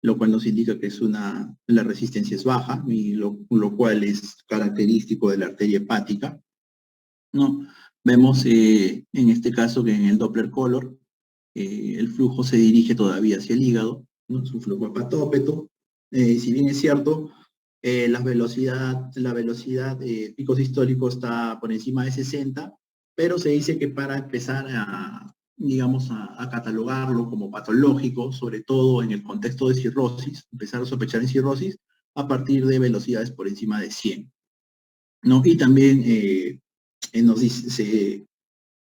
lo cual nos indica que la resistencia es baja, y lo cual es característico de la arteria hepática, ¿no? Vemos en este caso que en el Doppler color el flujo se dirige todavía hacia el hígado, ¿no? Es un flujo hepatópeto. Si bien es cierto, la velocidad pico sistólico está por encima de 60, pero se dice que para empezar digamos, a catalogarlo como patológico, sobre todo en el contexto de cirrosis, empezar a sospechar en cirrosis a partir de velocidades por encima de 100, ¿no? Y también nos dice,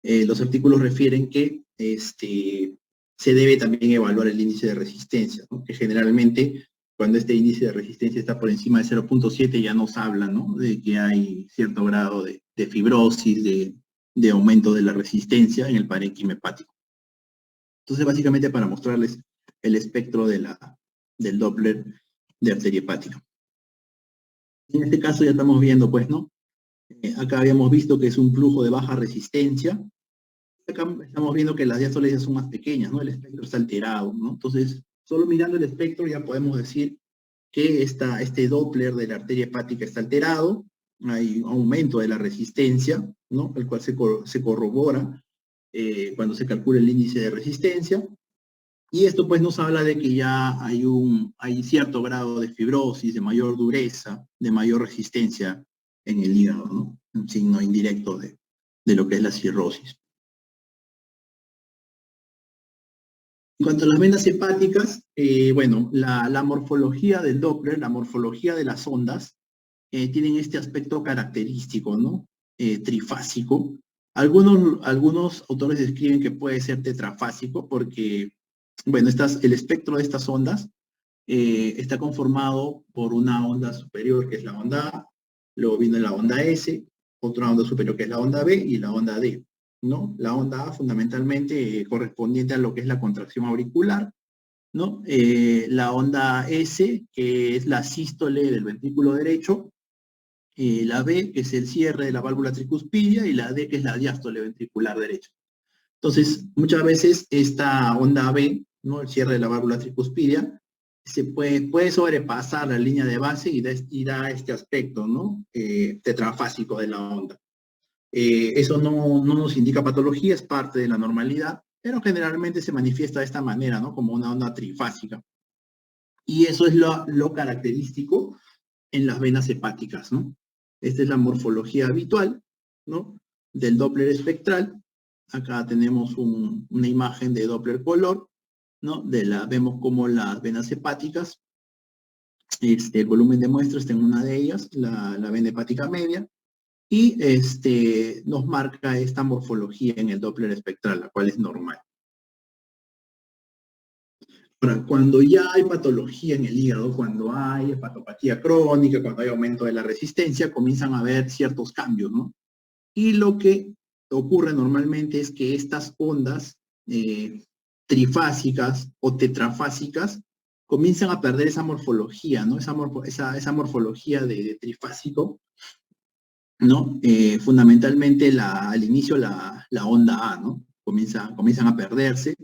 los artículos refieren que se debe también evaluar el índice de resistencia, ¿no? Que generalmente cuando este índice de resistencia está por encima de 0.7 ya nos habla, ¿no? De que hay cierto grado de fibrosis, de aumento de la resistencia en el parénquima hepático. Entonces, básicamente para mostrarles el espectro del Doppler de arteria hepática. En este caso ya estamos viendo, pues, ¿no? Acá habíamos visto que es un flujo de baja resistencia. Acá estamos viendo que las diástoles ya son más pequeñas, ¿no? El espectro está alterado, ¿no? Entonces, solo mirando el espectro ya podemos decir que este Doppler de la arteria hepática está alterado, hay un aumento de la resistencia, ¿no? El cual se corrobora cuando se calcula el índice de resistencia. Y esto pues nos habla de que ya hay cierto grado de fibrosis, de mayor dureza, de mayor resistencia en el hígado, ¿no? Un signo indirecto de lo que es la cirrosis. En cuanto a las venas hepáticas, bueno, la morfología del Doppler, la morfología de las ondas, tienen este aspecto característico, ¿no? Trifásico. Algunos autores describen que puede ser tetrafásico porque, bueno, el espectro de estas ondas está conformado por una onda superior, que es la onda A, luego viene la onda S, otra onda superior que es la onda B y la onda D, ¿no? La onda A fundamentalmente correspondiente a lo que es la contracción auricular, ¿no? La onda S, que es la sístole del ventrículo derecho, la B, que es el cierre de la válvula tricuspidia, y la D, que es la diástole ventricular derecha. Entonces, muchas veces esta onda B, ¿no? El cierre de la válvula tricuspidia, se puede sobrepasar la línea de base y da este aspecto, ¿no? Tetrafásico de la onda. Eso no nos indica patología, es parte de la normalidad, pero generalmente se manifiesta de esta manera, ¿no? Como una onda trifásica. Y eso es lo característico en las venas hepáticas, ¿no? Esta es la morfología habitual, ¿no? Del Doppler espectral. Acá tenemos una imagen de Doppler color, ¿no? Vemos como las venas hepáticas, el volumen de muestra está en una de ellas, la vena hepática media, y nos marca esta morfología en el Doppler espectral, la cual es normal. Ahora, cuando ya hay patología en el hígado, cuando hay hepatopatía crónica, cuando hay aumento de la resistencia, comienzan a haber ciertos cambios, ¿no? Y lo que ocurre normalmente es que estas ondas trifásicas o tetrafásicas comienzan a perder esa morfología, ¿no? Esa morfología de trifásico, ¿no? Fundamentalmente al inicio la onda A, ¿no? Comienzan a perderse,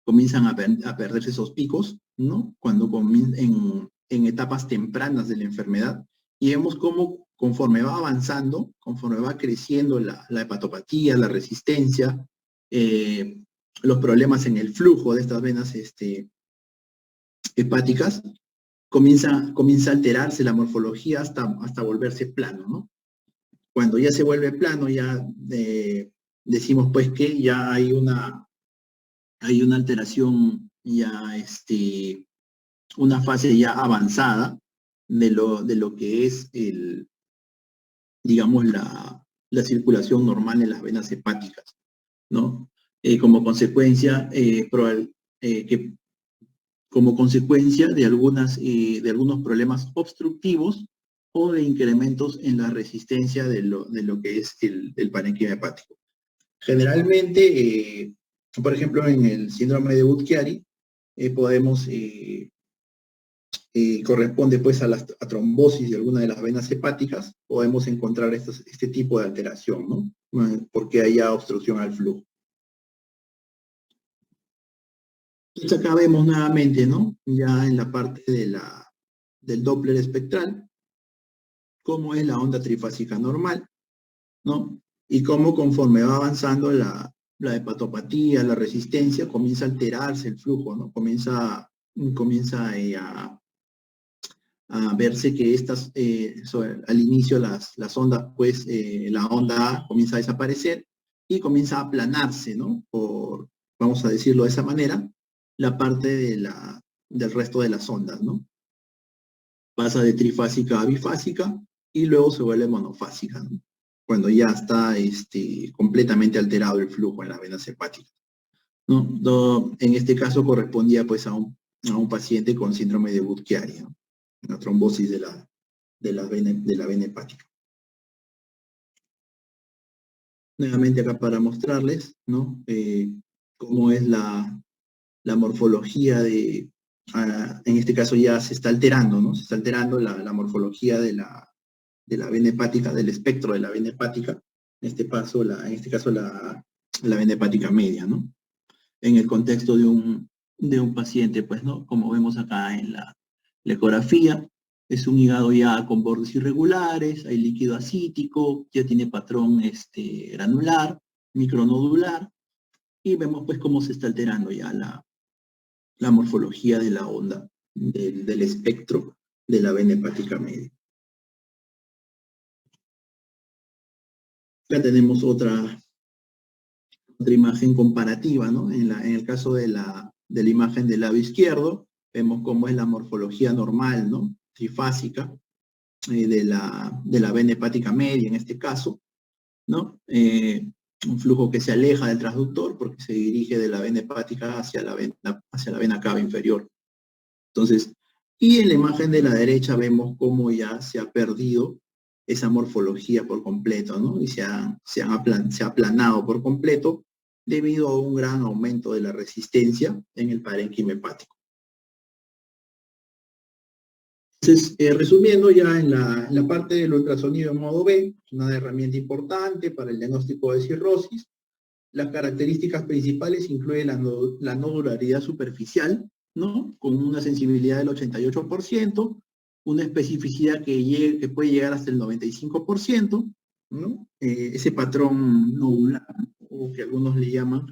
comienzan a perderse esos picos, ¿no? Cuando en etapas tempranas de la enfermedad, y vemos cómo conforme va avanzando, conforme va creciendo la hepatopatía, la resistencia, los problemas en el flujo de estas venas hepáticas, comienza a alterarse la morfología hasta volverse plano, ¿no? Cuando ya se vuelve plano, ya decimos pues que ya hay una alteración, ya una fase ya avanzada de lo que es digamos, la circulación normal en las venas hepáticas, ¿no? Como consecuencia, como consecuencia de algunos problemas obstructivos o de incrementos en la resistencia de lo que es el parénquima hepático. Generalmente, por ejemplo, en el síndrome de Budd-Chiari, corresponde pues a trombosis de alguna de las venas hepáticas, podemos encontrar este tipo de alteración, ¿no? Porque haya obstrucción al flujo. Entonces acá vemos nuevamente, ¿no? Ya en la parte del Doppler espectral, cómo es la onda trifásica normal, ¿no? Y cómo conforme va avanzando la hepatopatía, la resistencia, comienza a alterarse el flujo, ¿no? Comienza a verse que al inicio las ondas, pues la onda A comienza a desaparecer y comienza a aplanarse, ¿no? Vamos a decirlo de esa manera, la parte del resto de las ondas, ¿no? Pasa de trifásica a bifásica y luego se vuelve monofásica, ¿no? Cuando ya está completamente alterado el flujo en las venas hepáticas, ¿no? En este caso correspondía pues a un paciente con síndrome de Budd-Chiari, ¿no? Una trombosis de la vena hepática. Nuevamente acá para mostrarles, ¿no? Cómo es la morfología en este caso ya se está alterando, ¿no? Se está alterando la morfología de la vena hepática, del espectro de la vena hepática, en este caso la vena hepática media, ¿no? En el contexto de un paciente, pues, ¿no? Como vemos acá en la ecografía, es un hígado ya con bordes irregulares, hay líquido acítico, ya tiene patrón granular, micronodular, y vemos pues cómo se está alterando ya la morfología de la onda, del espectro de la vena hepática media. Ya tenemos otra imagen comparativa, ¿no? En el caso de la imagen del lado izquierdo, vemos cómo es la morfología normal, ¿no? Trifásica de la vena hepática media en este caso, ¿no? Un flujo que se aleja del transductor porque se dirige de la vena hepática hacia la vena cava inferior. Entonces, y en la imagen de la derecha vemos cómo ya se ha perdido esa morfología por completo, ¿no? Y se ha aplanado por completo debido a un gran aumento de la resistencia en el parénquima hepático. Entonces, resumiendo ya en la parte del ultrasonido en modo B, una herramienta importante para el diagnóstico de cirrosis. Las características principales incluyen la nodularidad superficial, ¿no? Con una sensibilidad del 88%, una especificidad que puede llegar hasta el 95%, ¿no? Ese patrón nodular, o que algunos le llaman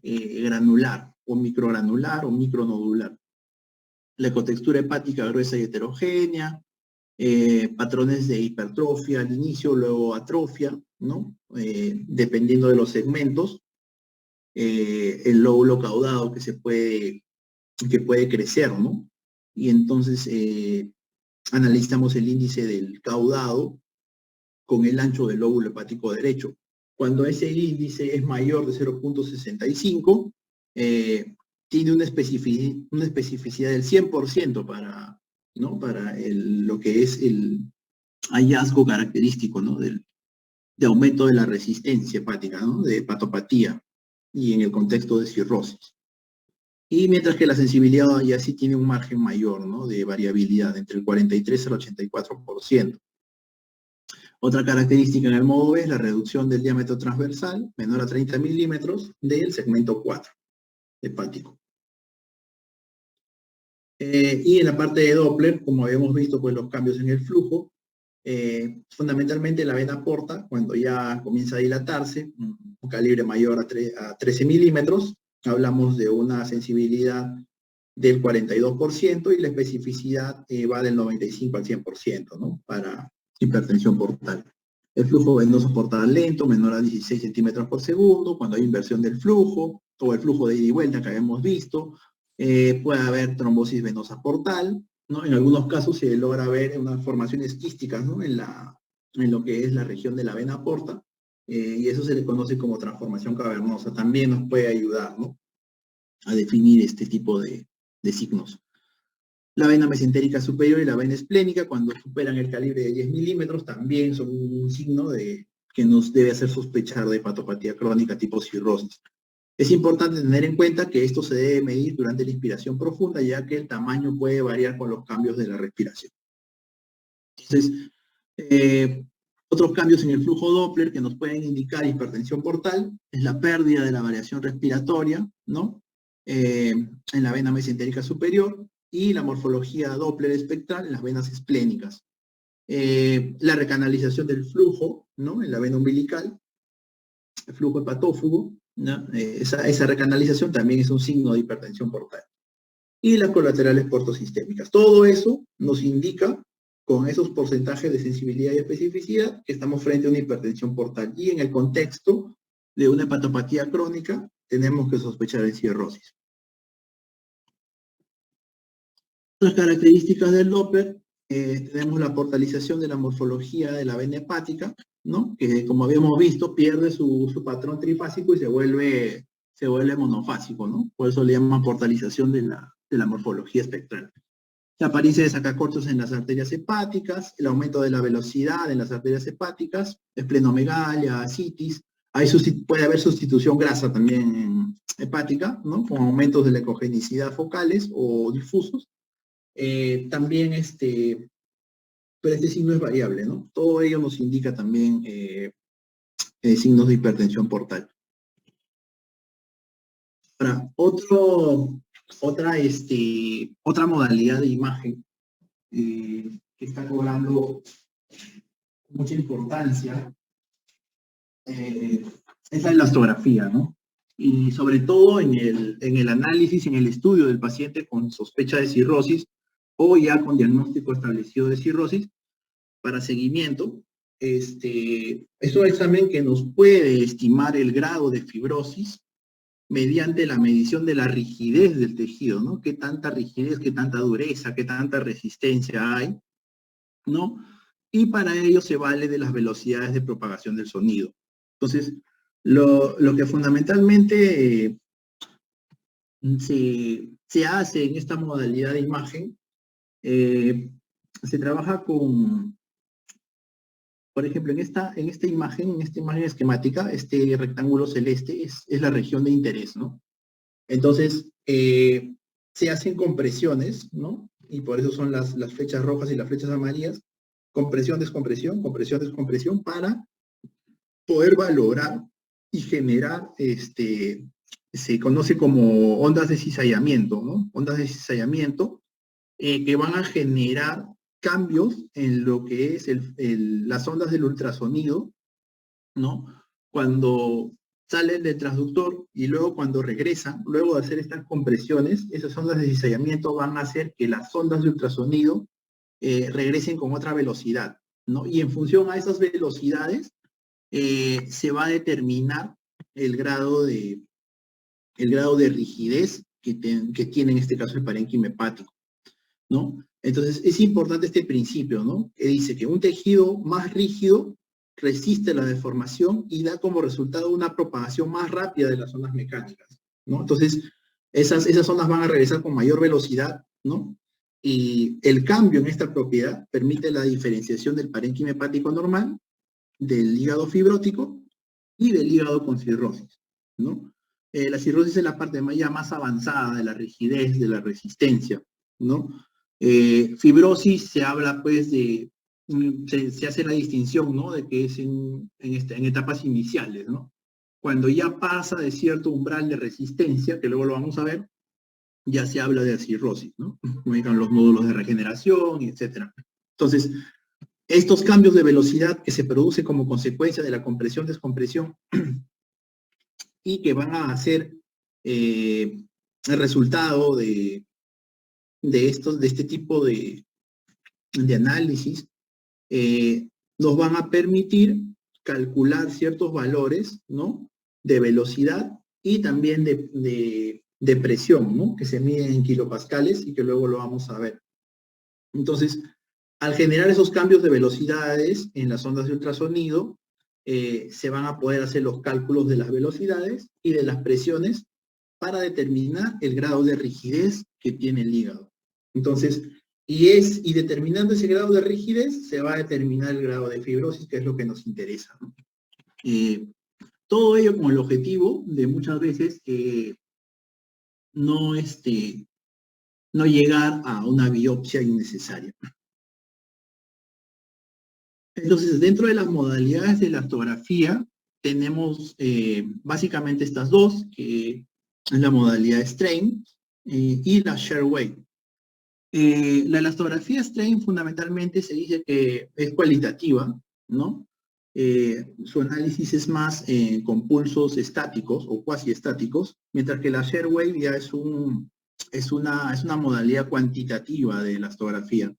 granular, o microgranular, o micronodular. La ecotextura hepática gruesa y heterogénea, patrones de hipertrofia al inicio, luego atrofia, ¿no? Dependiendo de los segmentos, el lóbulo caudado que puede crecer, ¿no? Y entonces analizamos el índice del caudado con el ancho del lóbulo hepático derecho. Cuando ese índice es mayor de 0.65, tiene una especificidad del 100% para lo que es el hallazgo característico, ¿no? de aumento de la resistencia hepática, ¿no? De hepatopatía y en el contexto de cirrosis. Y mientras que la sensibilidad ya sí tiene un margen mayor, ¿no? De variabilidad, entre el 43 al 84%. Otra característica en el modo B es la reducción del diámetro transversal, menor a 30 milímetros, del segmento 4 hepático. Y en la parte de Doppler, como habíamos visto, pues los cambios en el flujo, fundamentalmente la vena porta, cuando ya comienza a dilatarse, un calibre mayor a 13 milímetros, hablamos de una sensibilidad del 42% y la especificidad va del 95 al 100%, ¿no? Para hipertensión portal. El flujo venoso portal lento, menor a 16 centímetros por segundo, cuando hay inversión del flujo, o el flujo de ida y vuelta que habíamos visto, puede haber trombosis venosa portal, ¿no? En algunos casos se logra ver unas formaciones quísticas, ¿no? En lo que es la región de la vena porta, y eso se le conoce como transformación cavernosa. También nos puede ayudar, ¿no? A definir este tipo de signos. La vena mesentérica superior y la vena esplénica, cuando superan el calibre de 10 milímetros, también son un signo que nos debe hacer sospechar de hepatopatía crónica tipo cirrosis. Es importante tener en cuenta que esto se debe medir durante la inspiración profunda, ya que el tamaño puede variar con los cambios de la respiración. Entonces, otros cambios en el flujo Doppler que nos pueden indicar hipertensión portal es la pérdida de la variación respiratoria, ¿no? En la vena mesentérica superior, y la morfología Doppler espectral en las venas esplénicas. La recanalización del flujo, ¿no? En la vena umbilical, el flujo hepatófugo, ¿no? Esa recanalización también es un signo de hipertensión portal. Y las colaterales portosistémicas. Todo eso nos indica, con esos porcentajes de sensibilidad y especificidad, que estamos frente a una hipertensión portal. Y en el contexto de una hepatopatía crónica, tenemos que sospechar en cirrosis. Las características del Doppler, tenemos la portalización de la morfología de la vena hepática, ¿no? Que, como habíamos visto, pierde su patrón trifásico y se vuelve monofásico, ¿no? Por eso le llaman portalización de la morfología espectral. La apariencia de sacacorchos en las arterias hepáticas, el aumento de la velocidad en las arterias hepáticas, esplenomegalia, ascitis. Ahí puede haber sustitución grasa también hepática, ¿no? Con aumentos de la ecogenicidad focales o difusos. También pero este signo es variable, ¿no? Todo ello nos indica también signos de hipertensión portal. Ahora, otra modalidad de imagen que está cobrando mucha importancia es la elastografía, ¿no? Y sobre todo en el análisis, en el estudio del paciente con sospecha de cirrosis o ya con diagnóstico establecido de cirrosis para seguimiento. Es un examen que nos puede estimar el grado de fibrosis mediante la medición de la rigidez del tejido, ¿no? Qué tanta rigidez, qué tanta dureza, qué tanta resistencia hay, ¿no? Y para ello se vale de las velocidades de propagación del sonido. Entonces, lo que fundamentalmente se hace en esta modalidad de imagen, se trabaja con, por ejemplo, en esta imagen esquemática, este rectángulo celeste es la región de interés, ¿no? Entonces, se hacen compresiones, ¿no? Y por eso son las flechas rojas y las flechas amarillas, compresión, descompresión, compresión, descompresión, para poder valorar y generar, se conoce como ondas de cizallamiento, ¿no? Ondas de cizallamiento que van a generar cambios en lo que es las ondas del ultrasonido, ¿no? Cuando salen del transductor y luego cuando regresan, luego de hacer estas compresiones, esas ondas de cizallamiento van a hacer que las ondas de ultrasonido regresen con otra velocidad, ¿no? Y en función a esas velocidades se va a determinar el grado de rigidez que tiene en este caso el parénquima hepático, ¿no? Entonces, es importante este principio, ¿no? Que dice que un tejido más rígido resiste la deformación y da como resultado una propagación más rápida de las ondas mecánicas, ¿no? Entonces, esas ondas van a regresar con mayor velocidad, ¿no? Y el cambio en esta propiedad permite la diferenciación del parénquima hepático normal, del hígado fibrótico y del hígado con cirrosis, ¿no? La cirrosis es la parte ya más avanzada de la rigidez, de la resistencia, ¿no? Fibrosis se habla pues de, se hace la distinción, ¿no? De que es en etapas iniciales, ¿no? Cuando ya pasa de cierto umbral de resistencia, que luego lo vamos a ver, ya se habla de cirrosis, ¿no? Como los módulos de regeneración, etc. Entonces, estos cambios de velocidad que se producen como consecuencia de la compresión-descompresión y que van a hacer el resultado de este tipo de análisis nos van a permitir calcular ciertos valores, ¿no? De velocidad y también de presión, ¿no? Que se miden en kilopascales y que luego lo vamos a ver. Entonces, al generar esos cambios de velocidades en las ondas de ultrasonido, se van a poder hacer los cálculos de las velocidades y de las presiones para determinar el grado de rigidez que tiene el hígado. Entonces, y determinando ese grado de rigidez, se va a determinar el grado de fibrosis, que es lo que nos interesa, ¿no? Todo ello con el objetivo de muchas veces no llegar a una biopsia innecesaria. Entonces, dentro de las modalidades de elastografía, tenemos básicamente estas dos, que es la modalidad strain y la shear weight. La elastografía strain fundamentalmente se dice que es cualitativa, ¿no? Su análisis es más con pulsos estáticos o cuasi estáticos, mientras que la shear weight ya es una modalidad cuantitativa de elastografía.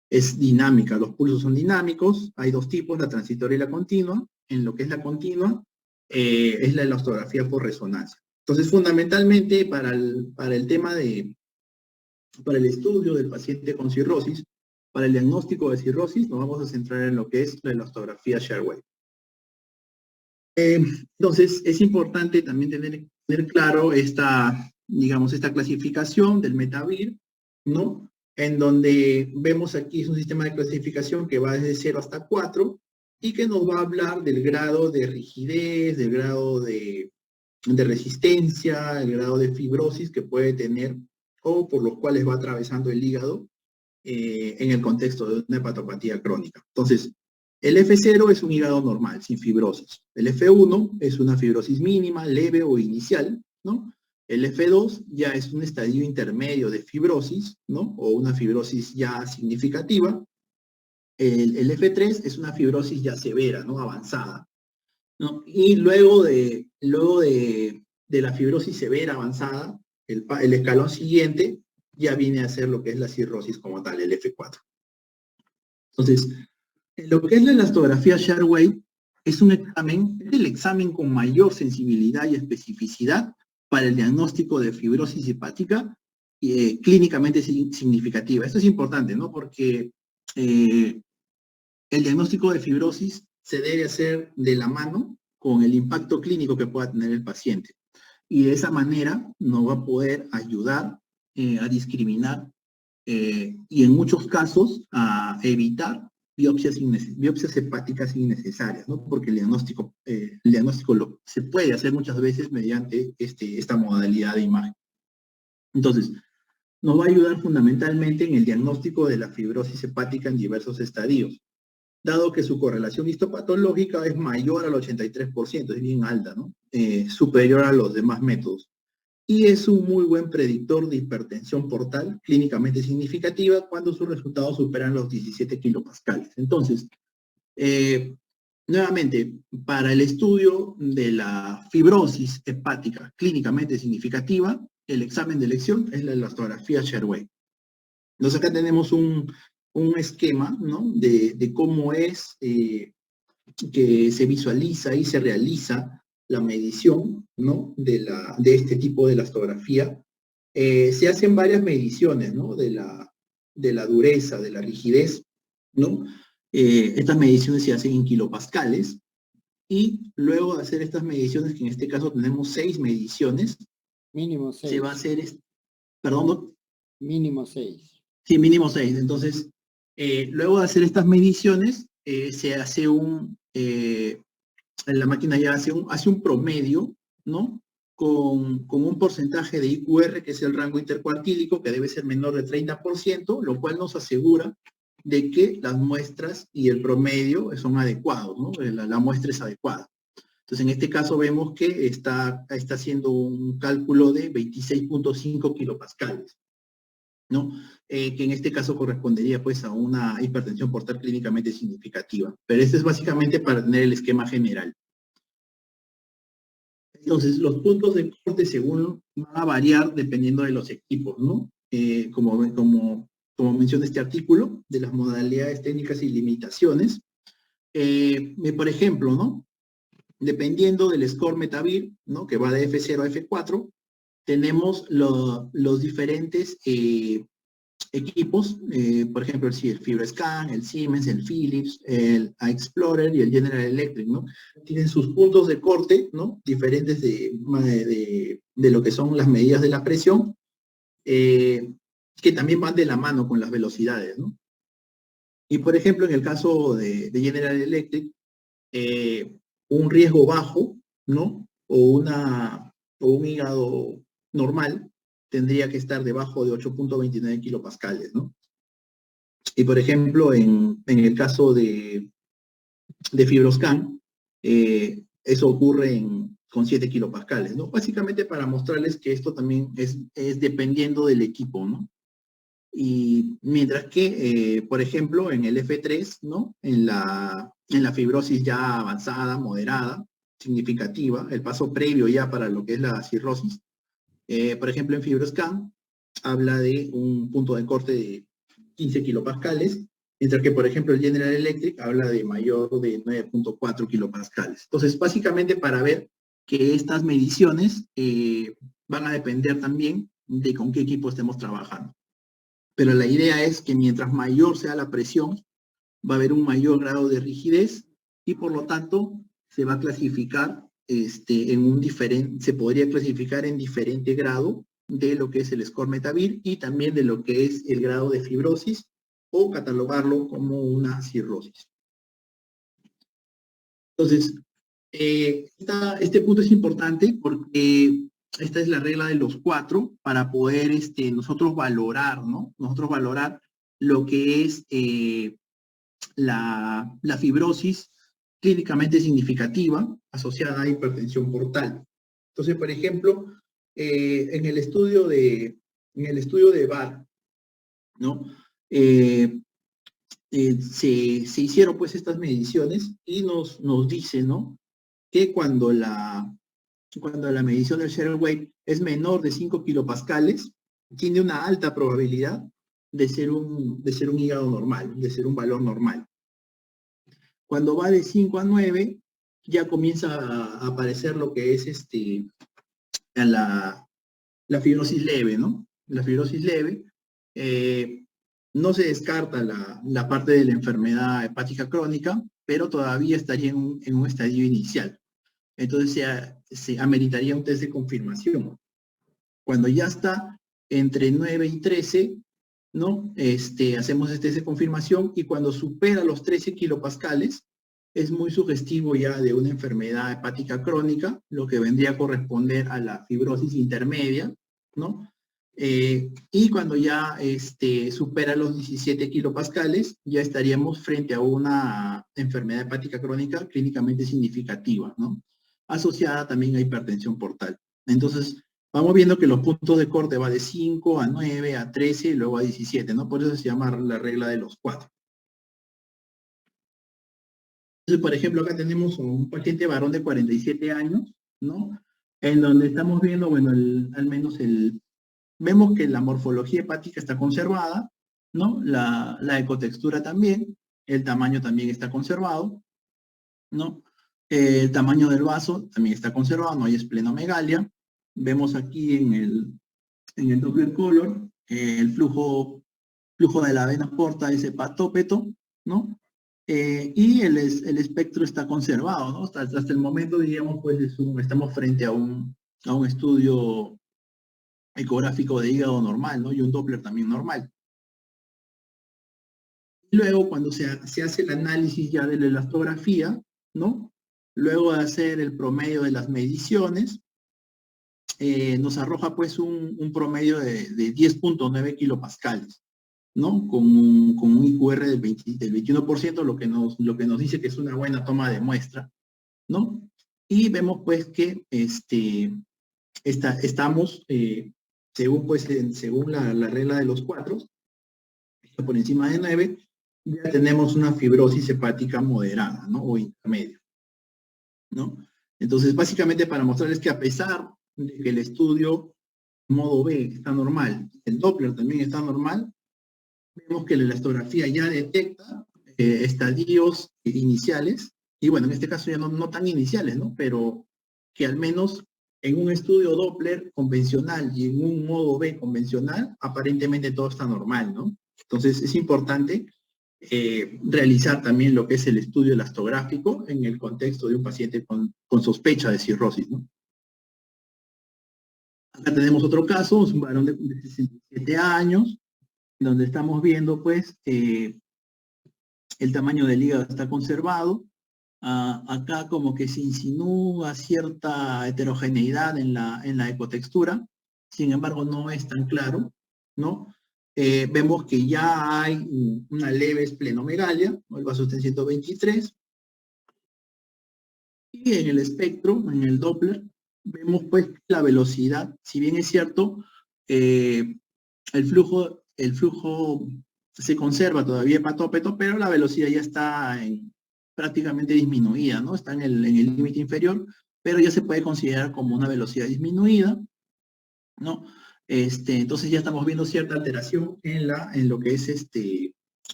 Es dinámica, los pulsos son dinámicos, hay dos tipos, la transitoria y la continua. En lo que es la continua, es la elastografía por resonancia. Entonces, fundamentalmente, para el tema para el estudio del paciente con cirrosis, para el diagnóstico de cirrosis, nos vamos a centrar en lo que es la elastografía shear weight. Entonces, es importante también tener claro esta clasificación del METAVIR, ¿no? En donde vemos aquí es un sistema de clasificación que va desde 0 hasta 4 y que nos va a hablar del grado de rigidez, del grado de resistencia, el grado de fibrosis que puede tener o por los cuales va atravesando el hígado en el contexto de una hepatopatía crónica. Entonces, el F0 es un hígado normal, sin fibrosis. El F1 es una fibrosis mínima, leve o inicial, ¿no? El F2 ya es un estadio intermedio de fibrosis, ¿no? O una fibrosis ya significativa. El F3 es una fibrosis ya severa, ¿no? Avanzada, ¿no? Y luego de la fibrosis severa avanzada, el escalón siguiente ya viene a ser lo que es la cirrosis como tal, el F4. Entonces, lo que es la elastografía shear weight es el examen con mayor sensibilidad y especificidad para el diagnóstico de fibrosis hepática clínicamente significativa. Esto es importante, ¿no? Porque el diagnóstico de fibrosis se debe hacer de la mano con el impacto clínico que pueda tener el paciente. Y de esa manera nos va a poder ayudar a discriminar y en muchos casos a evitar biopsias hepáticas innecesarias, ¿no? Porque el diagnóstico se puede hacer muchas veces mediante esta modalidad de imagen. Entonces, nos va a ayudar fundamentalmente en el diagnóstico de la fibrosis hepática en diversos estadios, dado que su correlación histopatológica es mayor al 83%, es bien alta, ¿no? Superior a los demás métodos. Y es un muy buen predictor de hipertensión portal clínicamente significativa cuando sus resultados superan los 17 kilopascales. Entonces, nuevamente, para el estudio de la fibrosis hepática clínicamente significativa, el examen de elección es la elastografía shear weight. Entonces acá tenemos un esquema, ¿no? de cómo es que se visualiza y se realiza la medición, ¿no? de este tipo de elastografía. Se hacen varias mediciones, ¿no? de la dureza, de la rigidez, ¿no? Estas mediciones se hacen en kilopascales y luego de hacer estas mediciones, que en este caso tenemos 6 mediciones, mínimo 6. Se va a hacer, perdón, ¿no? Mínimo 6. Sí, mínimo 6. Entonces, luego de hacer estas mediciones, se hace la máquina ya hace un promedio, ¿no? Con un porcentaje de IQR, que es el rango intercuartílico, que debe ser menor de 30%, lo cual nos asegura de que las muestras y el promedio son adecuados, ¿no? La muestra es adecuada. Entonces, en este caso vemos que está haciendo un cálculo de 26.5 kilopascales, ¿no? Que en este caso correspondería pues a una hipertensión portal clínicamente significativa. Pero esto es básicamente para tener el esquema general. Entonces, los puntos de corte según van a variar dependiendo de los equipos, ¿no? Como menciona este artículo, de las modalidades técnicas y limitaciones. Por ejemplo, ¿no? Dependiendo del score Metavir, ¿no? Que va de F0 a F4, tenemos los diferentes equipos, por ejemplo, el FibroScan, el Siemens, el Philips, el Explorer y el General Electric, ¿no? Tienen sus puntos de corte, ¿no? Diferentes de lo que son las medidas de la presión, que también van de la mano con las velocidades, ¿no? Y por ejemplo, en el caso de General Electric, un riesgo bajo, ¿no? O un hígado normal tendría que estar debajo de 8.29 kilopascales, ¿no? Y por ejemplo, en el caso de FibroScan, eso ocurre con 7 kilopascales, ¿no? Básicamente para mostrarles que esto también es dependiendo del equipo, ¿no? Y mientras que, por ejemplo, en el F3, ¿no? En la fibrosis ya avanzada, moderada, significativa, el paso previo ya para lo que es la cirrosis, por ejemplo, en FibroScan, habla de un punto de corte de 15 kilopascales, mientras que, por ejemplo, el General Electric habla de mayor de 9.4 kilopascales. Entonces, básicamente para ver que estas mediciones van a depender también de con qué equipo estemos trabajando. Pero la idea es que mientras mayor sea la presión, va a haber un mayor grado de rigidez y por lo tanto se va a clasificar se podría clasificar en diferente grado de lo que es el score Metavir y también de lo que es el grado de fibrosis o catalogarlo como una cirrosis. Entonces, este punto es importante porque esta es la regla de los 4 para poder nosotros valorar, ¿no? Nosotros valorar lo que es la fibrosis clínicamente significativa asociada a hipertensión portal. Entonces, por ejemplo, en el estudio de VAR, ¿no? Se hicieron pues estas mediciones y nos dice, ¿no? Que cuando la medición del Shear Weight es menor de 5 kilopascales, tiene una alta probabilidad de ser un hígado normal, de ser un valor normal. Cuando va de 5 a 9, ya comienza a aparecer lo que es la fibrosis leve, ¿no? La fibrosis leve, no se descarta la parte de la enfermedad hepática crónica, pero todavía estaría en un estadio inicial. Entonces se ameritaría un test de confirmación. Cuando ya está entre 9 y 13, ¿no? Hacemos este test de confirmación y cuando supera los 13 kilopascales, es muy sugestivo ya de una enfermedad hepática crónica, lo que vendría a corresponder a la fibrosis intermedia, ¿no? Y cuando ya supera los 17 kilopascales, ya estaríamos frente a una enfermedad hepática crónica clínicamente significativa, ¿no? Asociada también a hipertensión portal. Entonces, vamos viendo que los puntos de corte va de 5 a 9, a 13 y luego a 17, ¿no? Por eso se llama la regla de los 4. Entonces, por ejemplo, acá tenemos un paciente varón de 47 años, ¿no? En donde estamos viendo, bueno, vemos que la morfología hepática está conservada, ¿no? La ecotextura también, el tamaño también está conservado, ¿no? El tamaño del vaso también está conservado, no hay esplenomegalia. Vemos aquí en el Doppler color el flujo de la vena porta es hepatópeto, ¿no? Y el espectro está conservado, ¿no? Hasta el momento, diríamos, pues estamos frente a un estudio ecográfico de hígado normal, ¿no? Y un Doppler también normal. Y luego, cuando se hace el análisis ya de la elastografía, ¿no? Luego de hacer el promedio de las mediciones, nos arroja pues un promedio de 10.9 kilopascales, ¿no? Con un IQR del 21%, lo que nos dice que es una buena toma de muestra, ¿no? Y vemos pues que estamos, según la regla de los 4, por encima de 9, ya tenemos una fibrosis hepática moderada, ¿no? O intermedia, ¿no? Entonces, básicamente para mostrarles que a pesar de que el estudio modo B está normal, el Doppler también está normal, vemos que la elastografía ya detecta estadios iniciales, y bueno, en este caso ya no tan iniciales, ¿no? Pero que al menos en un estudio Doppler convencional y en un modo B convencional, aparentemente todo está normal, ¿no? Entonces es importante realizar también lo que es el estudio elastográfico en el contexto de un paciente con sospecha de cirrosis, ¿no? Acá tenemos otro caso, es un varón de 67 años, donde estamos viendo, pues, el tamaño del hígado está conservado. Acá como que se insinúa cierta heterogeneidad en la ecotextura, sin embargo no es tan claro, ¿no? Vemos que ya hay una leve esplenomegalia, ¿no? El vaso está en 123, y en el espectro, en el Doppler, vemos pues la velocidad, si bien es cierto, el flujo se conserva todavía hepatópeto, pero la velocidad ya está prácticamente disminuida, ¿no? Está en el límite inferior, pero ya se puede considerar como una velocidad disminuida, ¿no? Entonces ya estamos viendo cierta alteración en lo que es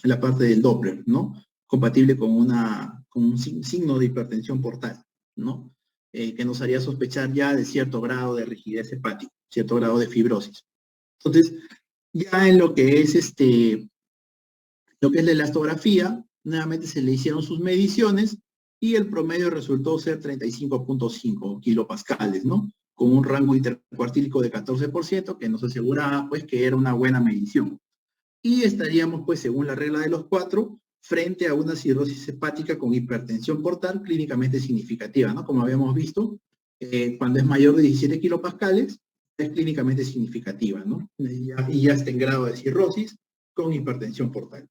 la parte del Doppler, ¿no? Compatible con un signo de hipertensión portal, ¿no? Que nos haría sospechar ya de cierto grado de rigidez hepática, cierto grado de fibrosis. Entonces, ya en lo que es la elastografía, nuevamente se le hicieron sus mediciones y el promedio resultó ser 35.5 kilopascales, ¿no? Con un rango intercuartílico de 14%, que nos aseguraba, pues, que era una buena medición. Y estaríamos, pues, según la regla de los 4, frente a una cirrosis hepática con hipertensión portal clínicamente significativa, ¿no? Como habíamos visto, cuando es mayor de 17 kilopascales, es clínicamente significativa, ¿no? Y ya está en grado de cirrosis con hipertensión portal.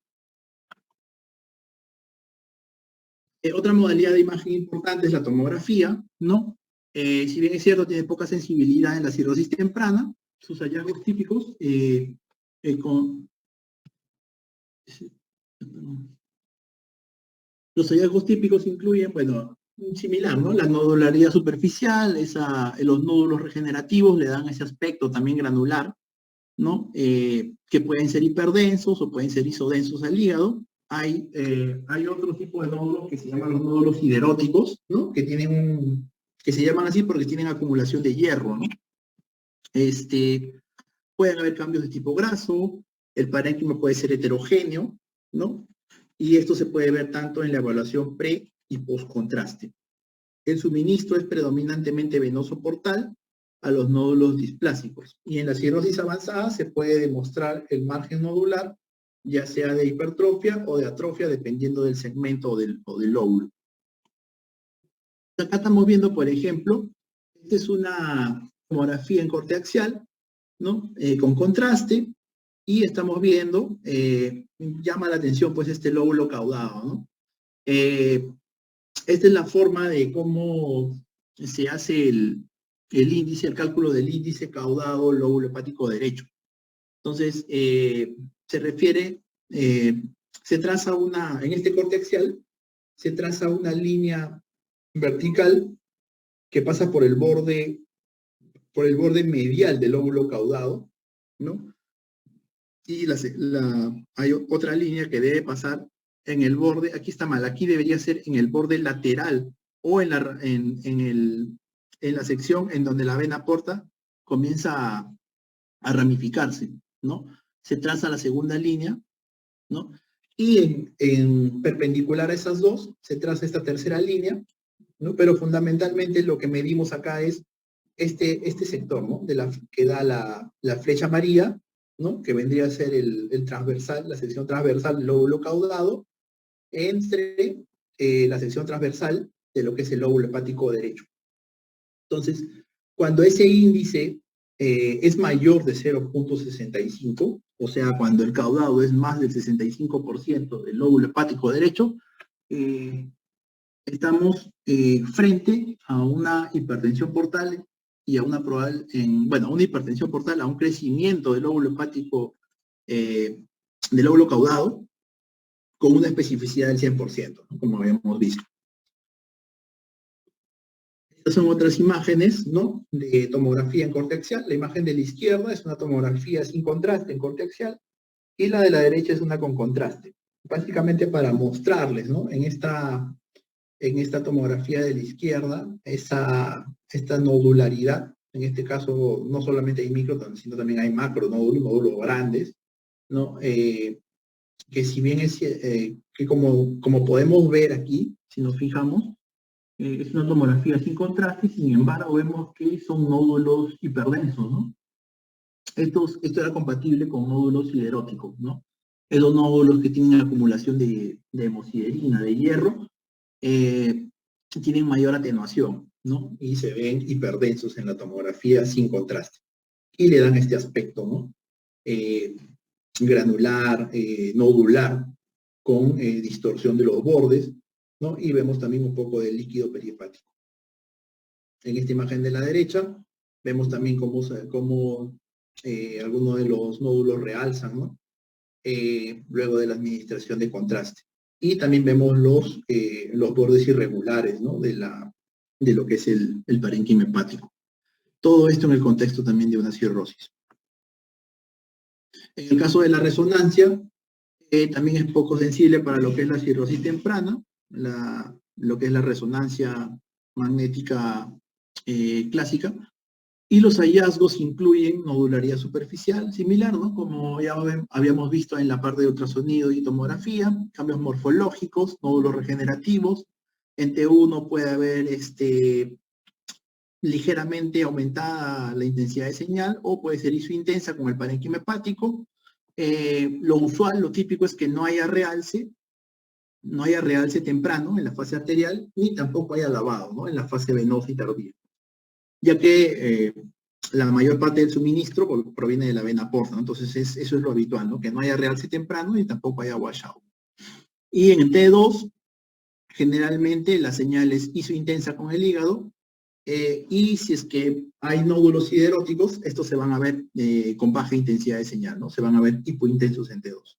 Otra modalidad de imagen importante es la tomografía, ¿no? Si bien es cierto, tiene poca sensibilidad en la cirrosis temprana, sus hallazgos típicos los hallazgos típicos incluyen, bueno, similar, ¿no? La nodularidad superficial, los nódulos regenerativos le dan ese aspecto también granular, ¿no? Que pueden ser hiperdensos o pueden ser isodensos al hígado. Hay otro tipo de nódulos que se llaman los nódulos sideróticos, ¿no? Que se llaman así porque tienen acumulación de hierro, ¿no? Pueden haber cambios de tipo graso, el parénquima puede ser heterogéneo, ¿no? Y esto se puede ver tanto en la evaluación pre y post contraste. El suministro es predominantemente venoso portal a los nódulos displásicos. Y en la cirrosis avanzada se puede demostrar el margen nodular, ya sea de hipertrofia o de atrofia, dependiendo del segmento o del lóbulo. Acá estamos viendo, por ejemplo, esta es una tomografía en corte axial, ¿no? Con contraste, y estamos viendo, llama la atención pues este lóbulo caudado, ¿no? Esta es la forma de cómo se hace el índice, el cálculo del índice caudado lóbulo hepático derecho. Entonces, se refiere, se traza en este corte axial, se traza una línea vertical que pasa por el borde medial del lóbulo caudado, ¿no? Y hay otra línea que debe pasar en el borde, aquí está mal, aquí debería ser en el borde lateral o en la sección en donde la vena porta comienza a ramificarse, ¿no? Se traza la segunda línea, ¿no? Y en perpendicular a esas dos se traza esta tercera línea, ¿no? Pero fundamentalmente lo que medimos acá es este sector, ¿no? Que da la flecha amarilla, ¿no? Que vendría a ser el transversal, la sección transversal del lóbulo caudado, entre la sección transversal de lo que es el lóbulo hepático derecho. Entonces, cuando ese índice es mayor de 0.65, o sea, cuando el caudado es más del 65% del lóbulo hepático derecho, estamos frente a una hipertensión portal y a una una hipertensión portal, a un crecimiento del lóbulo hepático, del lóbulo caudado, con una especificidad del 100%, ¿no? Como habíamos visto. Estas son otras imágenes, ¿no? De tomografía en corte axial. La imagen de la izquierda es una tomografía sin contraste en corte axial y la de la derecha es una con contraste. Básicamente para mostrarles, ¿no? En esta tomografía de la izquierda, esta nodularidad. En este caso, no solamente hay micro, sino también hay macro nódulos, nódulos grandes, ¿no? Que si bien es que como podemos ver aquí, si nos fijamos, es una tomografía sin contraste, sin embargo vemos que son nódulos hiperdensos, ¿no? Esto era compatible con nódulos sideróticos, ¿no? Esos nódulos que tienen acumulación de hemosiderina, de hierro, tienen mayor atenuación, ¿no? Y se ven hiperdensos en la tomografía sin contraste. Y le dan este aspecto, ¿no? Granular, nodular, con distorsión de los bordes, ¿no? Y vemos también un poco de líquido perihepático. En esta imagen de la derecha, vemos también cómo algunos de los nódulos realzan, ¿no? Luego de la administración de contraste. Y también vemos los bordes irregulares, ¿no? De lo que es el parénquima hepático. Todo esto en el contexto también de una cirrosis. En el caso de la resonancia, también es poco sensible para lo que es la cirrosis temprana, lo que es la resonancia magnética clásica, y los hallazgos incluyen nodularidad superficial similar, ¿no? Como ya habíamos visto en la parte de ultrasonido y tomografía, cambios morfológicos, nódulos regenerativos. En T1 puede haber ligeramente aumentada la intensidad de señal, o puede ser isointensa con el parénquima hepático. Lo usual, lo típico es que no haya realce temprano en la fase arterial, ni tampoco haya lavado, ¿no? En la fase venosa y tardía, ya que la mayor parte del suministro proviene de la vena porta, ¿no? Entonces eso es lo habitual, ¿no? Que no haya realce temprano y tampoco haya washout. Y en T2, generalmente la señal es isointensa con el hígado, y si es que hay nódulos sideróticos, estos se van a ver con baja intensidad de señal, ¿no? Se van a ver hipointensos en T2.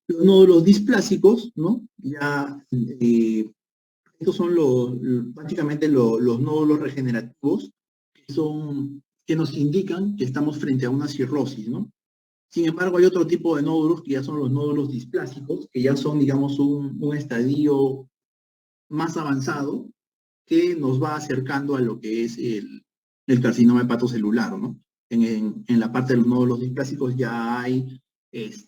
Los nódulos displásicos, ¿no? Ya, estos son básicamente los nódulos regenerativos que nos indican que estamos frente a una cirrosis, ¿no? Sin embargo, hay otro tipo de nódulos que ya son los nódulos displásicos, que ya son, digamos, un estadio más avanzado, que nos va acercando a lo que es el carcinoma hepatocelular, ¿no? En la parte de los nódulos displásicos ya hay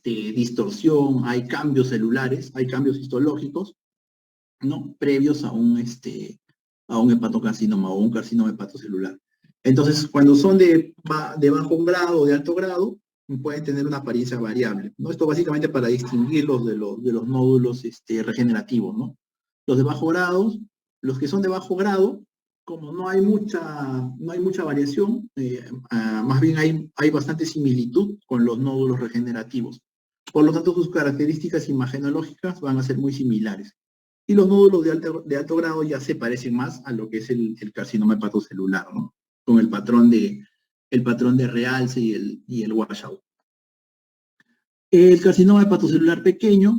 distorsión, hay cambios celulares, hay cambios histológicos, ¿no? Previos a un hepatocarcinoma o un carcinoma hepatocelular. Entonces, cuando son de bajo grado o de alto grado, pueden tener una apariencia variable, ¿no? Esto básicamente para distinguirlos de los nódulos regenerativos, ¿no? Los de bajo grado, los que son de bajo grado, como no hay mucha variación, más bien hay bastante similitud con los nódulos regenerativos. Por lo tanto, sus características imagenológicas van a ser muy similares. Y los nódulos de alto grado ya se parecen más a lo que es el carcinoma hepatocelular, ¿no? Con el patrón de realce y el washout. El carcinoma hepatocelular pequeño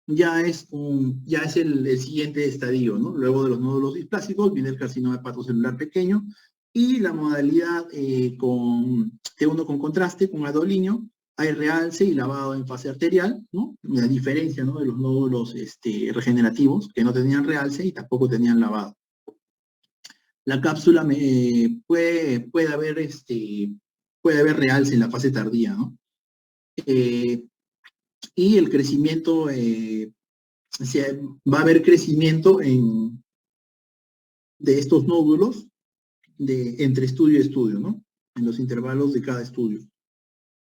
ya es el siguiente estadio, ¿no? Luego de los nódulos displásicos viene el carcinoma hepatocelular pequeño, y la modalidad con T1 con contraste, con adolinio, hay realce y lavado en fase arterial, ¿no? La diferencia, ¿no? De los nódulos regenerativos, que no tenían realce y tampoco tenían lavado. La cápsula puede haber realce en la fase tardía, ¿no? Y el crecimiento, va a haber crecimiento de estos nódulos entre estudio y estudio, ¿no? En los intervalos de cada estudio.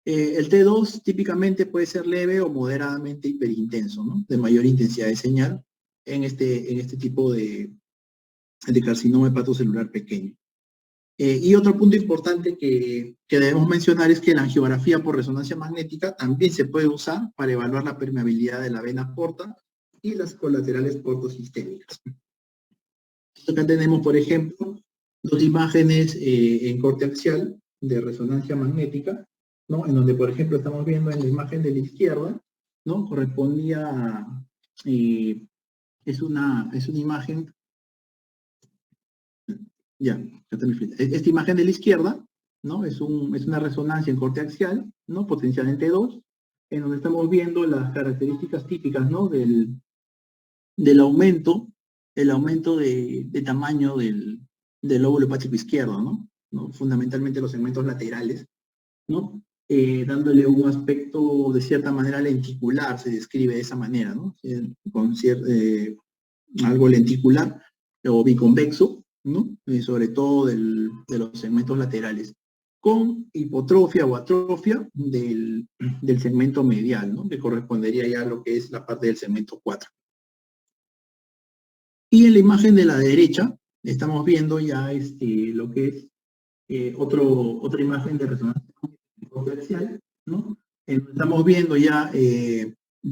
El T2 típicamente puede ser leve o moderadamente hiperintenso, ¿no? De mayor intensidad de señal en este tipo de carcinoma hepatocelular pequeño. Y otro punto importante que debemos mencionar es que la angiografía por resonancia magnética también se puede usar para evaluar la permeabilidad de la vena porta y las colaterales portosistémicas. Acá tenemos, por ejemplo, dos imágenes en corte axial de resonancia magnética, ¿no? En donde, por ejemplo, estamos viendo en la imagen de la izquierda, ¿no? Correspondía es una imagen, ya está mi flita. Esta imagen de la izquierda, ¿no? Es una resonancia en corte axial, ¿no? Potencial en T2, en donde estamos viendo las características típicas, ¿no? Del aumento, de tamaño del lóbulo hepático izquierdo, ¿no? Fundamentalmente los segmentos laterales, ¿no? Dándole un aspecto de cierta manera lenticular, se describe de esa manera, ¿no? Con algo lenticular o biconvexo, ¿no? Sobre todo de los segmentos laterales, con hipotrofia o atrofia del segmento medial, ¿no? Que correspondería ya a lo que es la parte del segmento 4. Y en la imagen de la derecha estamos viendo ya lo que es otra imagen de resonancia coaxial, ¿no? Estamos viendo ya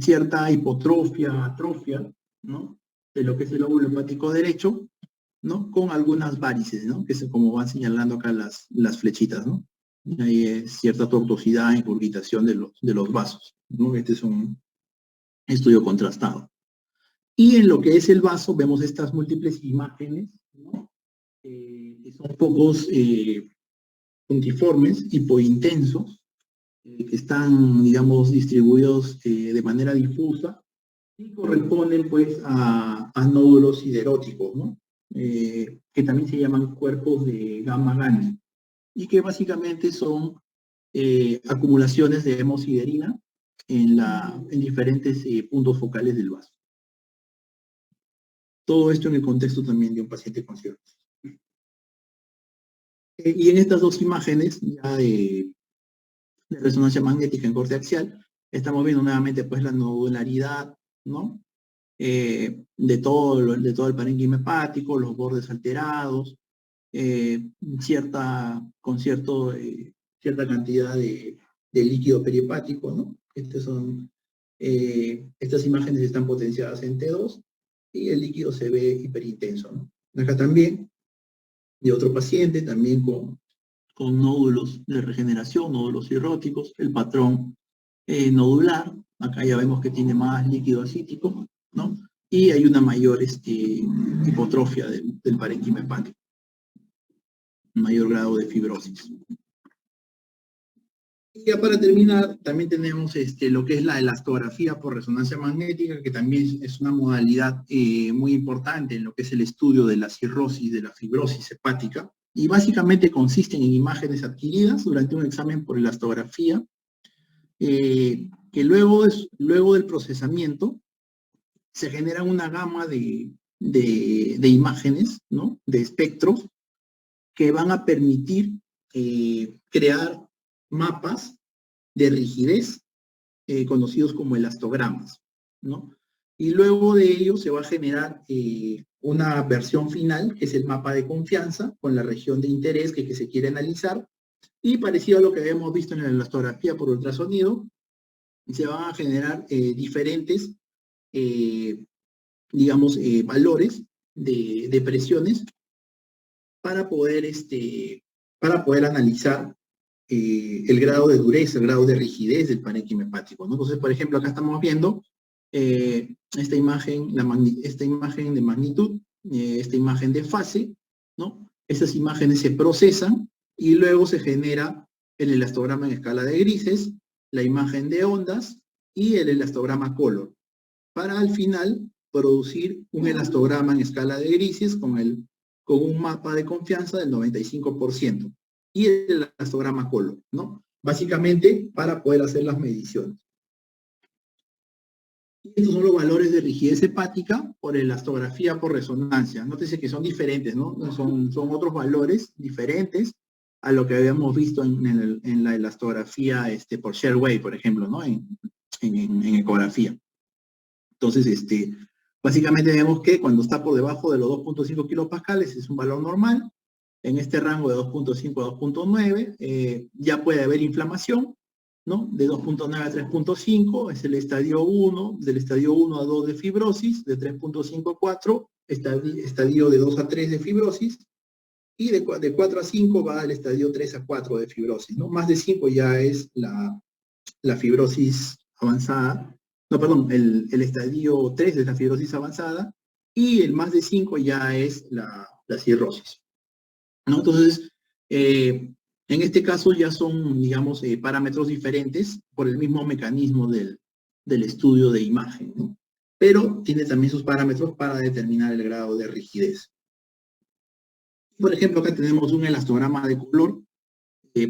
cierta hipotrofia, atrofia, ¿no? De lo que es el lóbulo hepático derecho, ¿no? Con algunas varices, ¿no? Que es como van señalando acá las flechitas, ¿no? Hay cierta tortuosidad e incurvitación de los vasos, ¿no? Este es un estudio contrastado. Y en lo que es el vaso vemos estas múltiples imágenes, ¿no? Que son pocos puntiformes, hipointensos, que están, digamos, distribuidos de manera difusa y corresponden, pues, a nódulos sideróticos, ¿no? Que también se llaman cuerpos de gamma-GAN, y que básicamente son acumulaciones de hemosiderina en diferentes puntos focales del vaso. Todo esto en el contexto también de un paciente con cirrosis. Y en estas dos imágenes, ya de resonancia magnética en corte axial, estamos viendo nuevamente pues la nodularidad, ¿no? De todo el parénquima hepático, los bordes alterados, cierta cantidad de líquido perihepático, ¿no? Estas imágenes están potenciadas en T2 y el líquido se ve hiperintenso, ¿no? Acá también, de otro paciente, también con nódulos de regeneración, nódulos cirróticos, el patrón nodular, acá ya vemos que tiene más líquido acítico, ¿no? Y hay una mayor hipotrofia del parénquima hepático, mayor grado de fibrosis. Y ya para terminar, también tenemos lo que es la elastografía por resonancia magnética, que también es una modalidad muy importante en lo que es el estudio de la cirrosis, de la fibrosis hepática, y básicamente consisten en imágenes adquiridas durante un examen por elastografía, que luego del procesamiento se genera una gama de imágenes, ¿no? De espectros que van a permitir crear mapas de rigidez conocidos como elastogramas, ¿no? Y luego de ello se va a generar una versión final, que es el mapa de confianza, con la región de interés que se quiere analizar, y parecido a lo que habíamos visto en la elastografía por ultrasonido, se van a generar diferentes, digamos, valores de presiones para poder analizar el grado de dureza, el grado de rigidez del parénquima hepático, ¿no? Entonces, por ejemplo, acá estamos viendo esta imagen de magnitud, esta imagen de fase, ¿no? Estas imágenes se procesan y luego se genera el elastograma en escala de grises, la imagen de ondas y el elastograma color, para al final producir un elastograma en escala de grises con un mapa de confianza del 95%. Y el elastograma color, ¿no? Básicamente para poder hacer las mediciones. Y estos son los valores de rigidez hepática por elastografía por resonancia. Nótese que son diferentes, ¿no? Son otros valores diferentes a lo que habíamos visto en la elastografía por Sherway, por ejemplo, ¿no? En ecografía. Entonces, básicamente vemos que cuando está por debajo de los 2.5 kilopascales es un valor normal. En este rango de 2.5 a 2.9 ya puede haber inflamación, ¿no? De 2.9 a 3.5 es el estadio 1, del estadio 1 a 2 de fibrosis, de 3.5 a 4, estadio de 2 a 3 de fibrosis, y de 4 a 5 va al estadio 3 a 4 de fibrosis, ¿no? Más de 5 ya es la fibrosis avanzada, no, perdón, el estadio 3 es la fibrosis avanzada, y el más de 5 ya es la cirrosis, ¿no? Entonces, en este caso ya son, digamos, parámetros diferentes por el mismo mecanismo del estudio de imagen, ¿no? Pero tiene también sus parámetros para determinar el grado de rigidez. Por ejemplo, acá tenemos un elastograma de color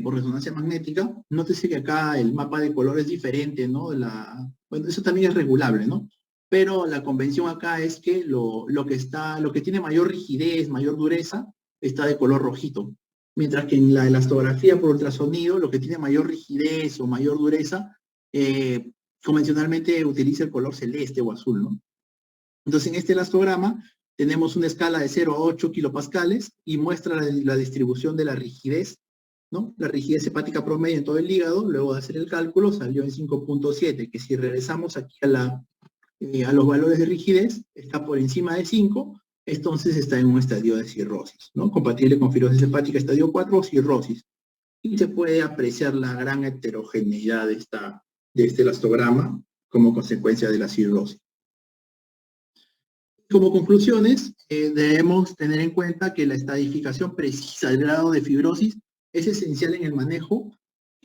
por resonancia magnética. Nótese que acá el mapa de color es diferente, ¿no? Bueno, eso también es regulable, ¿no? Pero la convención acá es que lo que tiene mayor rigidez, mayor dureza, está de color rojito. Mientras que en la elastografía por ultrasonido, lo que tiene mayor rigidez o mayor dureza, convencionalmente utiliza el color celeste o azul, ¿no? Entonces, en este elastograma tenemos una escala de 0 a 8 kilopascales y muestra la distribución de la rigidez, ¿no? La rigidez hepática promedio en todo el hígado, luego de hacer el cálculo, salió en 5.7, que si regresamos aquí a los valores de rigidez, está por encima de 5, entonces está en un estadio de cirrosis, ¿no? Compatible con fibrosis hepática estadio 4 o cirrosis. Y se puede apreciar la gran heterogeneidad de este elastograma como consecuencia de la cirrosis. Como conclusiones, debemos tener en cuenta que la estadificación precisa del grado de fibrosis es esencial en el manejo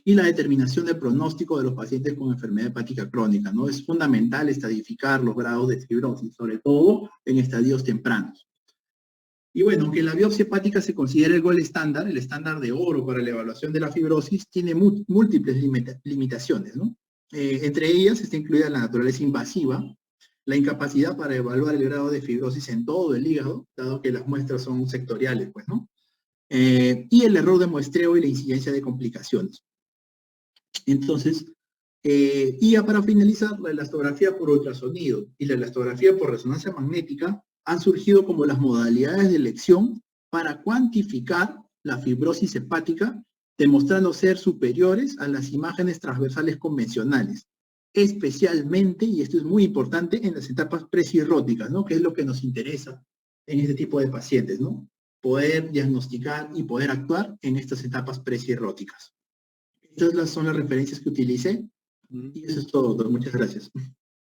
y la determinación del pronóstico de los pacientes con enfermedad hepática crónica, ¿no? Es fundamental estadificar los grados de fibrosis, sobre todo en estadios tempranos. Y bueno, aunque la biopsia hepática se considera el gold estándar, el estándar de oro para la evaluación de la fibrosis, tiene múltiples limitaciones, ¿no? Entre ellas está incluida la naturaleza invasiva, la incapacidad para evaluar el grado de fibrosis en todo el hígado, dado que las muestras son sectoriales, pues, ¿no? Y el error de muestreo y la incidencia de complicaciones. Entonces, y ya para finalizar, la elastografía por ultrasonido y la elastografía por resonancia magnética han surgido como las modalidades de elección para cuantificar la fibrosis hepática, demostrando ser superiores a las imágenes transversales convencionales, especialmente, y esto es muy importante, en las etapas presirróticas, ¿no? Que es lo que nos interesa en este tipo de pacientes, ¿no? Poder diagnosticar y poder actuar en estas etapas presirróticas. Estas son las referencias que utilicé, y eso es todo, doctor. Muchas gracias.